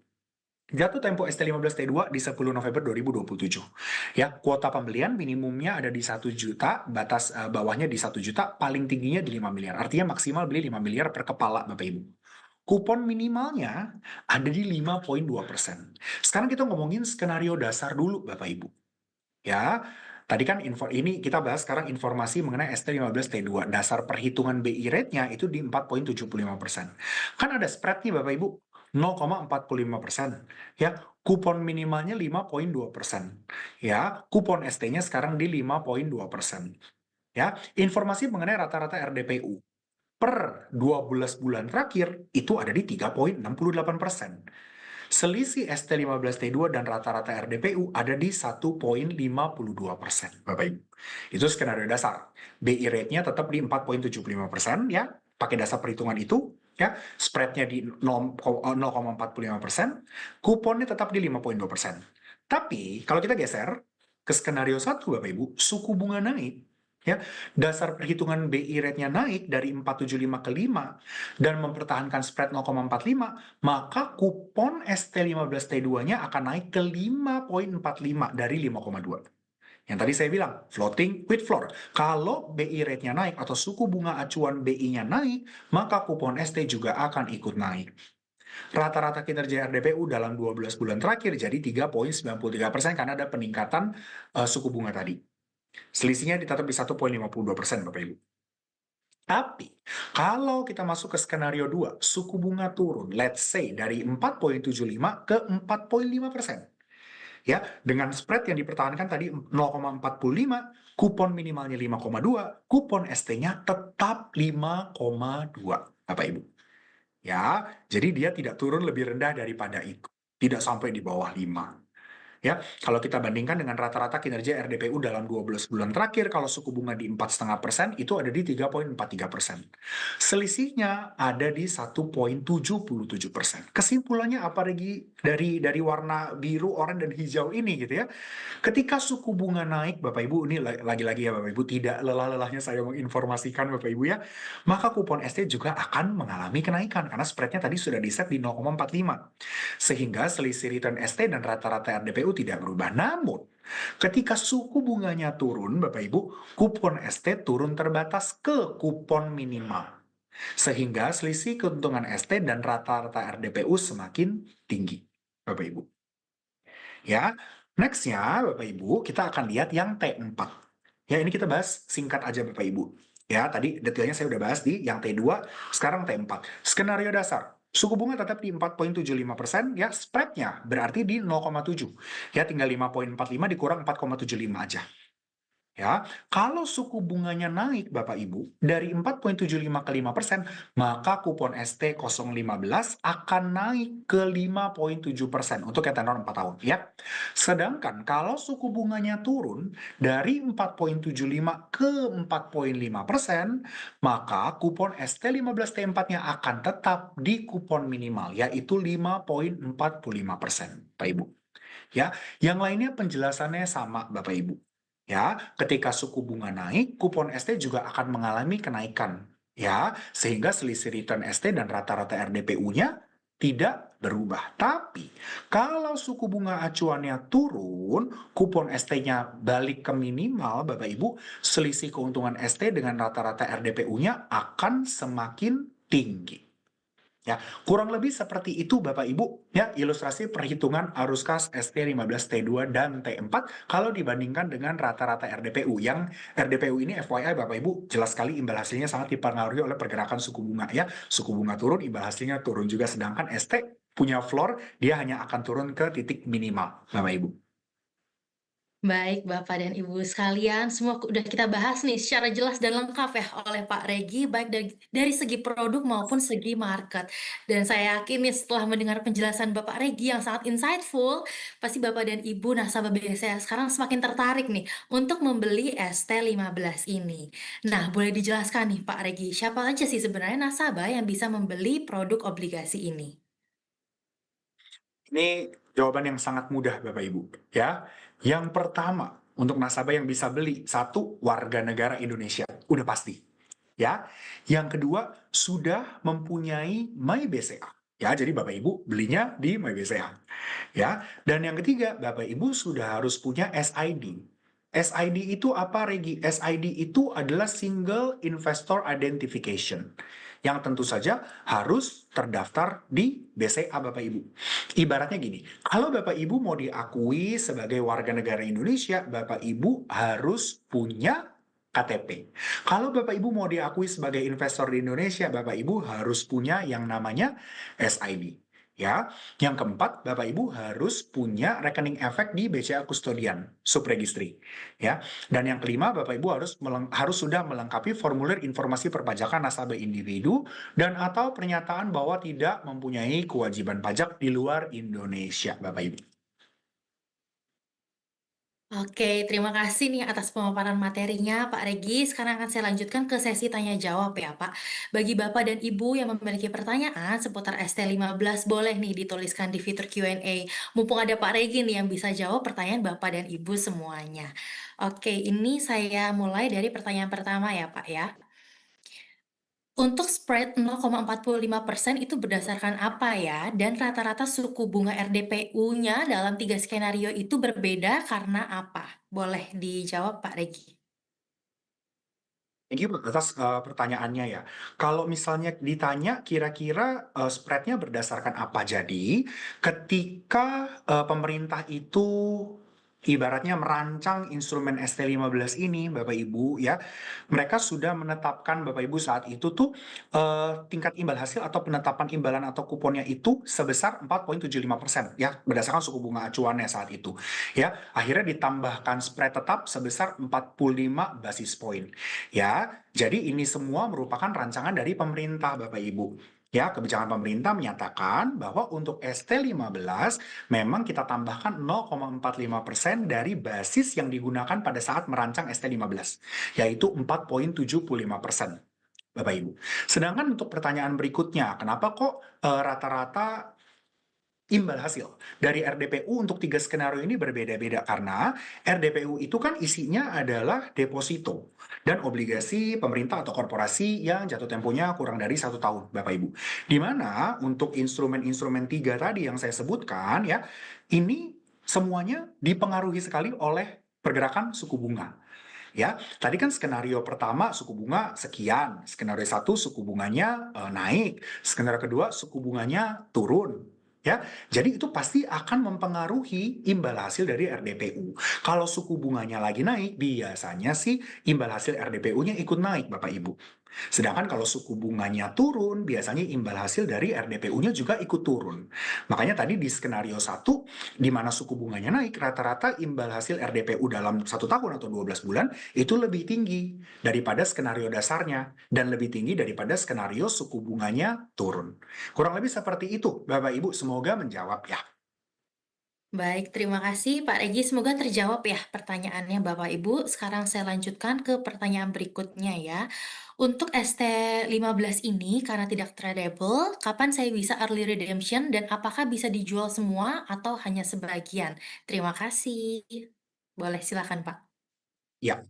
Jatuh tempo ST15T2 di 10 November 2027. Ya, kuota pembelian minimumnya ada di 1 juta, batas bawahnya di 1 juta, paling tingginya di 5 miliar. Artinya maksimal beli 5 miliar per kepala Bapak Ibu. Kupon minimalnya ada di 5,2%. Sekarang kita ngomongin skenario dasar dulu Bapak Ibu. Ya, tadi kan ini kita bahas sekarang informasi mengenai ST15T2. Dasar perhitungan BI rate-nya itu di 4,75%. Kan ada spread nih Bapak Ibu, 0,45%. Ya, kupon minimalnya 5,2%. Ya, kupon ST-nya sekarang di 5,2%. Ya, informasi mengenai rata-rata RDPU per 12 bulan terakhir itu ada di 3,68%. Selisih ST15T2 dan rata-rata RDPU ada di 1,52%, Bapak Ibu. Itu skenario dasar. BI rate-nya tetap di 4,75% ya, pakai dasar perhitungan itu ya, spread-nya di 0,45%, kuponnya tetap di 5,2%. Tapi kalau kita geser ke skenario 1 Bapak Ibu, suku bunga naik ya, dasar perhitungan BI rate-nya naik dari 4,75 ke 5 dan mempertahankan spread 0,45, maka kupon ST15T2-nya akan naik ke 5,45 dari 5,2. Yang tadi saya bilang, floating with floor. Kalau BI rate-nya naik atau suku bunga acuan BI-nya naik, maka kupon ST juga akan ikut naik. Rata-rata kinerja RDPU dalam 12 bulan terakhir jadi 3,93% karena ada peningkatan suku bunga tadi. Selisihnya ditetap di 1,52% Bapak Ibu. Tapi, kalau kita masuk ke skenario 2, suku bunga turun, let's say dari 4,75 ke 4,5%. Ya, dengan spread yang dipertahankan tadi 0,45, kupon minimalnya 5,2, kupon ST-nya tetap 5,2, Bapak Ibu. Ya, jadi dia tidak turun lebih rendah daripada itu. Tidak sampai di bawah 5. Ya, kalau kita bandingkan dengan rata-rata kinerja RDPU dalam 12 bulan terakhir, kalau suku bunga di 4,5% itu ada di 3,43%. Selisihnya ada di 1,77%. Kesimpulannya apa, Regi? Dari warna biru, oranye, dan hijau ini gitu ya. Ketika suku bunga naik, Bapak Ibu, ini lagi-lagi ya Bapak Ibu, tidak lelah-lelahnya saya menginformasikan Bapak Ibu ya, maka kupon ST juga akan mengalami kenaikan karena spreadnya tadi sudah di set di 0,45. Sehingga selisih return ST dan rata-rata RDPU tidak berubah. Namun, ketika suku bunganya turun, Bapak Ibu, kupon ST turun terbatas ke kupon minimal. Sehingga selisih keuntungan ST dan rata-rata RDPU semakin tinggi, Bapak Ibu. Ya, nextnya Bapak Ibu, kita akan lihat yang T4. Ya, ini kita bahas singkat aja Bapak Ibu. Ya, tadi detailnya saya udah bahas di yang T2, sekarang T4. Skenario dasar, suku bunga tetap di 4,75%, ya spreadnya berarti di 0,7. Ya, tinggal 5,45 dikurang 4,75 aja. Ya, kalau suku bunganya naik Bapak Ibu dari 4,75 ke 5%, maka kupon ST015 akan naik ke 5,7% untuk yang tenor 4 tahun ya. Sedangkan kalau suku bunganya turun dari 4,75 ke 4,5%, maka kupon ST15T4-nya akan tetap di kupon minimal yaitu 5,45%, Pak Ibu. Ya, yang lainnya penjelasannya sama Bapak Ibu. Ya, ketika suku bunga naik, kupon ST juga akan mengalami kenaikan. Ya, sehingga selisih return ST dan rata-rata RDPU-nya tidak berubah. Tapi, kalau suku bunga acuannya turun, kupon ST-nya balik ke minimal, Bapak Ibu, selisih keuntungan ST dengan rata-rata RDPU-nya akan semakin tinggi. Ya, kurang lebih seperti itu Bapak Ibu, ya ilustrasi perhitungan arus kas ST15, T2, dan T4 kalau dibandingkan dengan rata-rata RDPU. Yang RDPU ini FYI Bapak Ibu, jelas sekali imbal hasilnya sangat dipengaruhi oleh pergerakan suku bunga ya. Suku bunga turun, imbal hasilnya turun juga, sedangkan ST punya floor, dia hanya akan turun ke titik minimal, Bapak Ibu. Baik, Bapak dan Ibu sekalian, semua udah kita bahas nih secara jelas dan lengkap ya oleh Pak Regi, baik dari segi produk maupun segi market. Dan saya yakin nih setelah mendengar penjelasan Bapak Regi yang sangat insightful, pasti Bapak dan Ibu nasabah BCA sekarang semakin tertarik nih untuk membeli ST15 ini. Nah, boleh dijelaskan nih Pak Regi, siapa aja sih sebenarnya nasabah yang bisa membeli produk obligasi ini? Ini jawaban yang sangat mudah Bapak Ibu, ya. Yang pertama, untuk nasabah yang bisa beli, satu, warga negara Indonesia, udah pasti. Ya. Yang kedua, sudah mempunyai MyBCA. Ya, jadi Bapak Ibu belinya di MyBCA. Ya. Dan yang ketiga, Bapak Ibu sudah harus punya SID. SID itu apa, Regi? SID itu adalah Single Investor Identification yang tentu saja harus terdaftar di BCA Bapak Ibu. Ibaratnya gini, kalau Bapak Ibu mau diakui sebagai warga negara Indonesia, Bapak Ibu harus punya KTP. Kalau Bapak Ibu mau diakui sebagai investor di Indonesia, Bapak Ibu harus punya yang namanya SID. Ya, yang keempat, Bapak Ibu harus punya rekening efek di BCA Kustodian, subregistri. Ya, dan yang kelima, Bapak Ibu harus sudah melengkapi formulir informasi perpajakan nasabah individu dan atau pernyataan bahwa tidak mempunyai kewajiban pajak di luar Indonesia, Bapak Ibu. Oke, terima kasih nih atas pemaparan materinya Pak Regi. Sekarang akan saya lanjutkan ke sesi tanya jawab ya Pak. Bagi Bapak dan Ibu yang memiliki pertanyaan seputar ST15, boleh nih dituliskan di fitur Q&A. Mumpung ada Pak Regi nih yang bisa jawab pertanyaan Bapak dan Ibu semuanya. Oke, ini saya mulai dari pertanyaan pertama ya Pak ya. Untuk spread 0,45% itu berdasarkan apa ya? Dan rata-rata suku bunga RDPU-nya dalam 3 skenario itu berbeda karena apa? Boleh dijawab Pak Regi. Thank you atas pertanyaannya ya. Kalau misalnya ditanya kira-kira spreadnya berdasarkan apa? Jadi ketika pemerintah itu ibaratnya merancang instrumen ST15 ini, Bapak Ibu ya, mereka sudah menetapkan Bapak Ibu saat itu tuh tingkat imbal hasil atau penetapan imbalan atau kuponnya itu sebesar 4,75% ya, berdasarkan suku bunga acuannya saat itu. Ya, akhirnya ditambahkan spread tetap sebesar 45 basis point. Ya, jadi ini semua merupakan rancangan dari pemerintah, Bapak Ibu. Ya, kebijakan pemerintah menyatakan bahwa untuk ST15 memang kita tambahkan 0,45% dari basis yang digunakan pada saat merancang ST15, yaitu 4,75%. Bapak Ibu. Sedangkan untuk pertanyaan berikutnya, kenapa kok rata-rata imbal hasil dari RDPU untuk tiga skenario ini berbeda-beda? Karena RDPU itu kan isinya adalah deposito dan obligasi pemerintah atau korporasi yang jatuh temponya kurang dari 1 tahun, Bapak Ibu. Di mana untuk instrumen-instrumen tiga tadi yang saya sebutkan ya, ini semuanya dipengaruhi sekali oleh pergerakan suku bunga. Ya, tadi kan skenario pertama suku bunga sekian, skenario satu suku bunganya naik, skenario kedua suku bunganya turun. Ya, jadi itu pasti akan mempengaruhi imbal hasil dari RDPU. Kalau suku bunganya lagi naik, biasanya sih imbal hasil RDPU-nya ikut naik, Bapak Ibu. Sedangkan kalau suku bunganya turun, biasanya imbal hasil dari RDPU-nya juga ikut turun. Makanya tadi di skenario satu, di mana suku bunganya naik, rata-rata imbal hasil RDPU dalam 1 tahun atau 12 bulan itu lebih tinggi daripada skenario dasarnya dan lebih tinggi daripada skenario suku bunganya turun. Kurang lebih seperti itu, Bapak Ibu. Semoga menjawab ya. Baik, terima kasih Pak Regi. Semoga terjawab ya pertanyaannya Bapak Ibu. Sekarang saya lanjutkan ke pertanyaan berikutnya ya. Untuk ST15 ini karena tidak tradable, kapan saya bisa early redemption dan apakah bisa dijual semua atau hanya sebagian? Terima kasih. Boleh silakan Pak. Ya,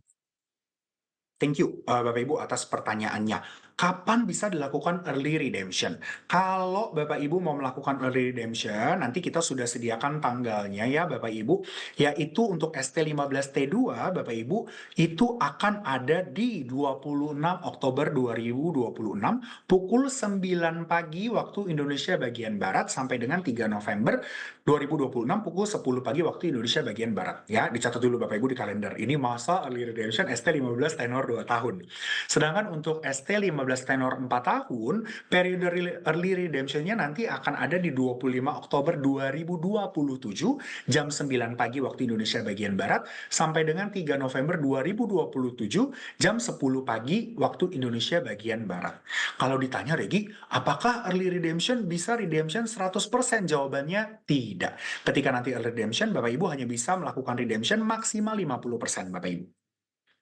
thank you, Bapak Ibu atas pertanyaannya. Kapan bisa dilakukan early redemption? Kalau Bapak Ibu mau melakukan early redemption, nanti kita sudah sediakan tanggalnya ya Bapak Ibu, yaitu untuk ST15T2 Bapak Ibu, itu akan ada di 26 Oktober 2026 pukul 9 pagi waktu Indonesia bagian Barat sampai dengan 3 November 2026 pukul 10 pagi waktu Indonesia bagian Barat. Ya, dicatat dulu Bapak Ibu di kalender. Ini masa early redemption ST15 tenor 2 tahun. Sedangkan untuk ST15 tenor 4 tahun, periode early redemption-nya nanti akan ada di 25 Oktober 2027 jam 9 pagi waktu Indonesia bagian Barat sampai dengan 3 November 2027 jam 10 pagi waktu Indonesia bagian Barat. Kalau ditanya Regi, apakah early redemption bisa redemption 100%? Jawabannya tidak. Ketika nanti early redemption, Bapak Ibu hanya bisa melakukan redemption maksimal 50% Bapak Ibu.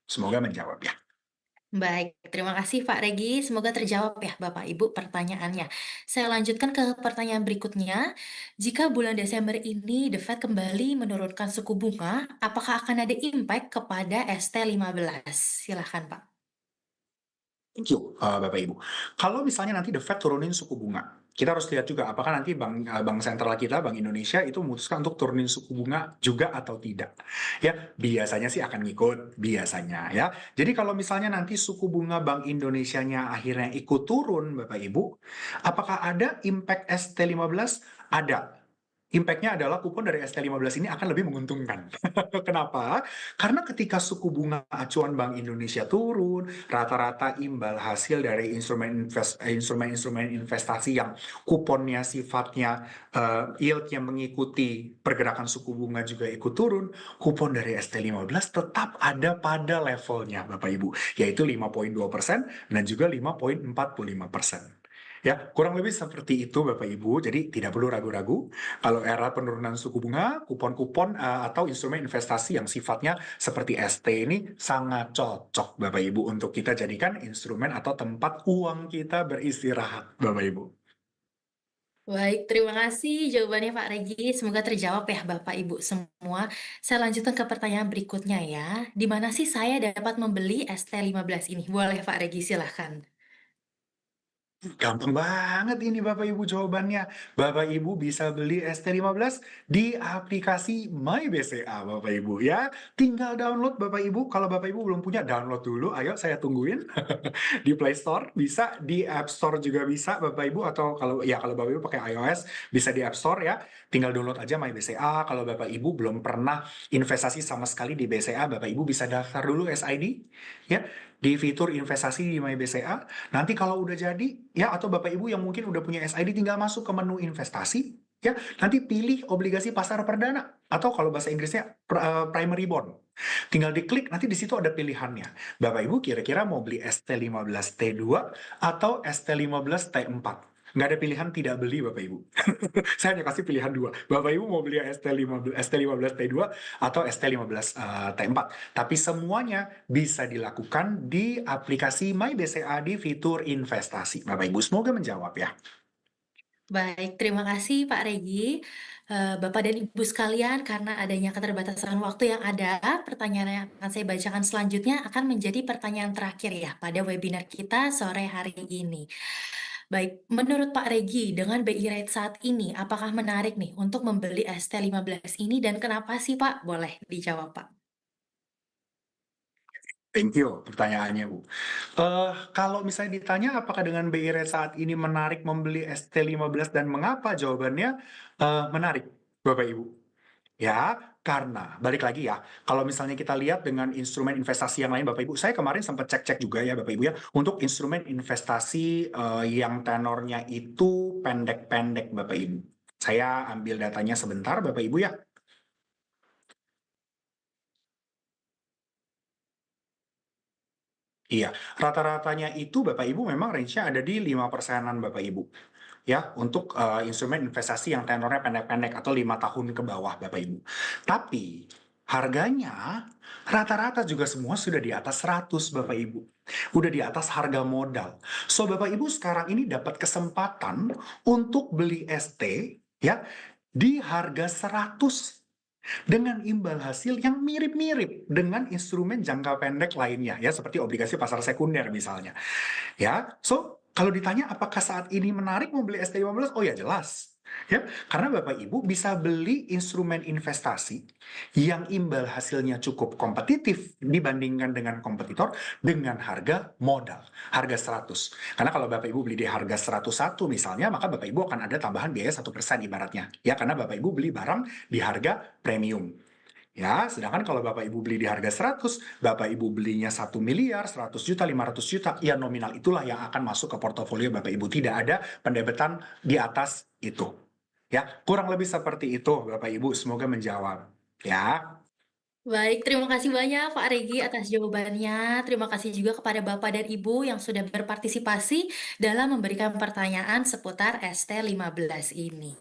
Semoga menjawab ya. Baik, terima kasih Pak Regi. Semoga terjawab ya Bapak Ibu pertanyaannya. Saya lanjutkan ke pertanyaan berikutnya. Jika bulan Desember ini The Fed kembali menurunkan suku bunga, apakah akan ada impact kepada ST15? Silahkan Pak. Thank you, Bapak Ibu. Kalau misalnya nanti The Fed turunin suku bunga, kita harus lihat juga apakah nanti bank sentral kita, Bank Indonesia itu memutuskan untuk turunin suku bunga juga atau tidak. Ya, biasanya sih akan ngikut, biasanya ya. Jadi kalau misalnya nanti suku bunga Bank Indonesianya akhirnya ikut turun, Bapak Ibu, apakah ada impact ST15? Ada. Impact-nya adalah kupon dari ST15 ini akan lebih menguntungkan. Kenapa? Karena ketika suku bunga acuan Bank Indonesia turun, rata-rata imbal hasil dari instrumen-instrumen investasi yang kuponnya sifatnya yield yang mengikuti pergerakan suku bunga juga ikut turun, kupon dari ST15 tetap ada pada levelnya Bapak Ibu, yaitu 5,2% dan juga 5,45%. Ya, kurang lebih seperti itu Bapak Ibu. Jadi tidak perlu ragu-ragu. Kalau era penurunan suku bunga, kupon-kupon atau instrumen investasi yang sifatnya seperti ST ini sangat cocok Bapak Ibu untuk kita jadikan instrumen atau tempat uang kita beristirahat Bapak Ibu. Baik, terima kasih jawabannya Pak Regi. Semoga terjawab ya Bapak Ibu semua. Saya lanjutkan ke pertanyaan berikutnya ya. Di mana sih saya dapat membeli ST15 ini? Boleh Pak Regi, silahkan. Gampang banget ini Bapak Ibu jawabannya. Bapak Ibu bisa beli ST15 di aplikasi MyBCA Bapak Ibu ya. Tinggal download Bapak Ibu. Kalau Bapak Ibu belum punya, download dulu. Ayo saya tungguin. Di Play Store bisa, di App Store juga bisa Bapak Ibu, atau kalau Bapak Ibu pakai iOS bisa di App Store ya. Tinggal download aja MyBCA. Kalau Bapak Ibu belum pernah investasi sama sekali di BCA, Bapak Ibu bisa daftar dulu SID ya di fitur investasi di MyBCA. Nanti kalau udah jadi, ya atau Bapak Ibu yang mungkin udah punya SID tinggal masuk ke menu investasi, ya nanti pilih obligasi pasar perdana atau kalau bahasa Inggrisnya primary bond. Tinggal diklik, nanti di situ ada pilihannya. Bapak Ibu kira-kira mau beli ST15T2 atau ST15T4. nggak ada pilihan tidak beli Bapak Ibu. Saya hanya kasih pilihan dua. Bapak Ibu mau beli ST15 T2 atau ST15 T4. Tapi semuanya bisa dilakukan di aplikasi My BCA di fitur investasi. Bapak Ibu semoga menjawab ya. Baik, terima kasih Pak Regi. Bapak dan Ibu sekalian, karena adanya keterbatasan waktu yang ada, pertanyaan yang akan saya bacakan selanjutnya akan menjadi pertanyaan terakhir ya pada webinar kita sore hari ini. Baik, menurut Pak Regi, dengan BI Rate saat ini, apakah menarik nih untuk membeli ST15 ini dan kenapa sih Pak? Boleh dijawab Pak. Thank you pertanyaannya Bu. Kalau misalnya ditanya apakah dengan BI Rate saat ini menarik membeli ST15 dan mengapa? Jawabannya menarik Bapak Ibu. Ya, karena balik lagi ya, kalau misalnya kita lihat dengan instrumen investasi yang lain, Bapak Ibu, saya kemarin sempat cek-cek juga ya, Bapak Ibu ya, untuk instrumen investasi yang tenornya itu pendek-pendek, Bapak Ibu. Saya ambil datanya sebentar, Bapak Ibu ya. Iya, rata-ratanya itu Bapak Ibu memang range-nya ada di 5%-an Bapak Ibu. Ya, untuk instrumen investasi yang tenornya pendek-pendek atau 5 tahun ke bawah Bapak Ibu. Tapi harganya rata-rata juga semua sudah di atas 100 Bapak Ibu. Udah di atas harga modal. So Bapak Ibu sekarang ini dapat kesempatan untuk beli ST ya di harga 100 dengan imbal hasil yang mirip-mirip dengan instrumen jangka pendek lainnya ya seperti obligasi pasar sekunder misalnya. Ya, so kalau ditanya apakah saat ini menarik membeli ST15? Oh ya jelas. Ya, karena Bapak Ibu bisa beli instrumen investasi yang imbal hasilnya cukup kompetitif dibandingkan dengan kompetitor dengan harga modal, harga 100. Karena kalau Bapak Ibu beli di harga 101 misalnya, maka Bapak Ibu akan ada tambahan biaya 1% ibaratnya. Ya, karena Bapak Ibu beli barang di harga premium. Ya, sedangkan kalau Bapak Ibu beli di harga 100, Bapak Ibu belinya 1 miliar, 100 juta, 500 juta, ya nominal itulah yang akan masuk ke portofolio Bapak Ibu. Tidak ada pendebetan di atas itu. Ya, kurang lebih seperti itu Bapak Ibu, semoga menjawab. Ya, Baik, terima kasih banyak Pak Regi atas jawabannya. Terima kasih juga kepada Bapak dan Ibu yang sudah berpartisipasi dalam memberikan pertanyaan seputar ST15 ini.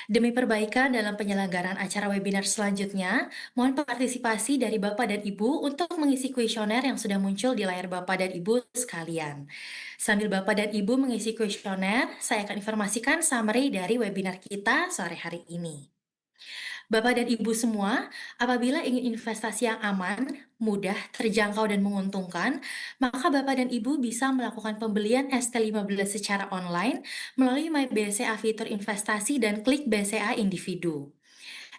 Demi perbaikan dalam penyelenggaraan acara webinar selanjutnya, mohon partisipasi dari Bapak dan Ibu untuk mengisi kuesioner yang sudah muncul di layar Bapak dan Ibu sekalian. Sambil Bapak dan Ibu mengisi kuesioner, saya akan informasikan summary dari webinar kita sore hari ini. Bapak dan Ibu semua, apabila ingin investasi yang aman, mudah, terjangkau, dan menguntungkan, maka Bapak dan Ibu bisa melakukan pembelian ST15 secara online melalui My BCA fitur investasi dan klik BCA individu.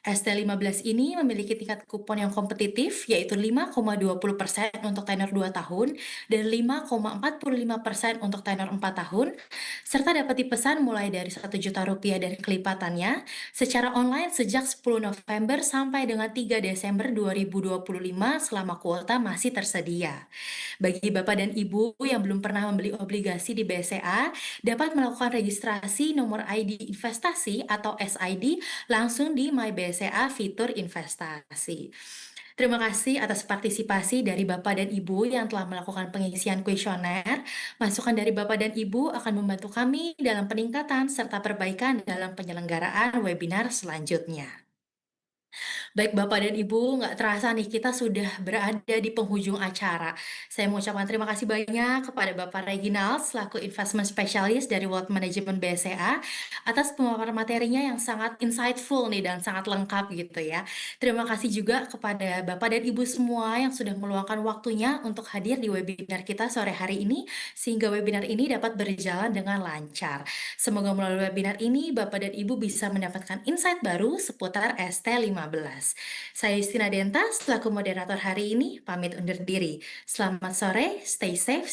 ST15 ini memiliki tingkat kupon yang kompetitif, yaitu 5,20% untuk tenor 2 tahun dan 5,45% untuk tenor 4 tahun, serta dapat dipesan mulai dari Rp1 juta dan kelipatannya secara online sejak 10 November sampai dengan 3 Desember 2025 selama kuota masih tersedia. Bagi Bapak dan Ibu yang belum pernah membeli obligasi di BCA, dapat melakukan registrasi nomor ID investasi atau SID langsung di My BCA fitur investasi. Terima kasih atas partisipasi dari Bapak dan Ibu yang telah melakukan pengisian kuesioner. Masukan dari Bapak dan Ibu akan membantu kami dalam peningkatan serta perbaikan dalam penyelenggaraan webinar selanjutnya. Baik Bapak dan Ibu, nggak terasa nih kita sudah berada di penghujung acara. Saya mengucapkan terima kasih banyak kepada Bapak Reginald selaku Investment Specialist dari Wealth Management BCA atas pemaparan materinya yang sangat insightful nih dan sangat lengkap gitu ya. Terima kasih juga kepada Bapak dan Ibu semua yang sudah meluangkan waktunya untuk hadir di webinar kita sore hari ini sehingga webinar ini dapat berjalan dengan lancar. Semoga melalui webinar ini Bapak dan Ibu bisa mendapatkan insight baru seputar ST15. Saya Justina Denta, selaku moderator hari ini, pamit undur diri. Selamat sore, stay safe,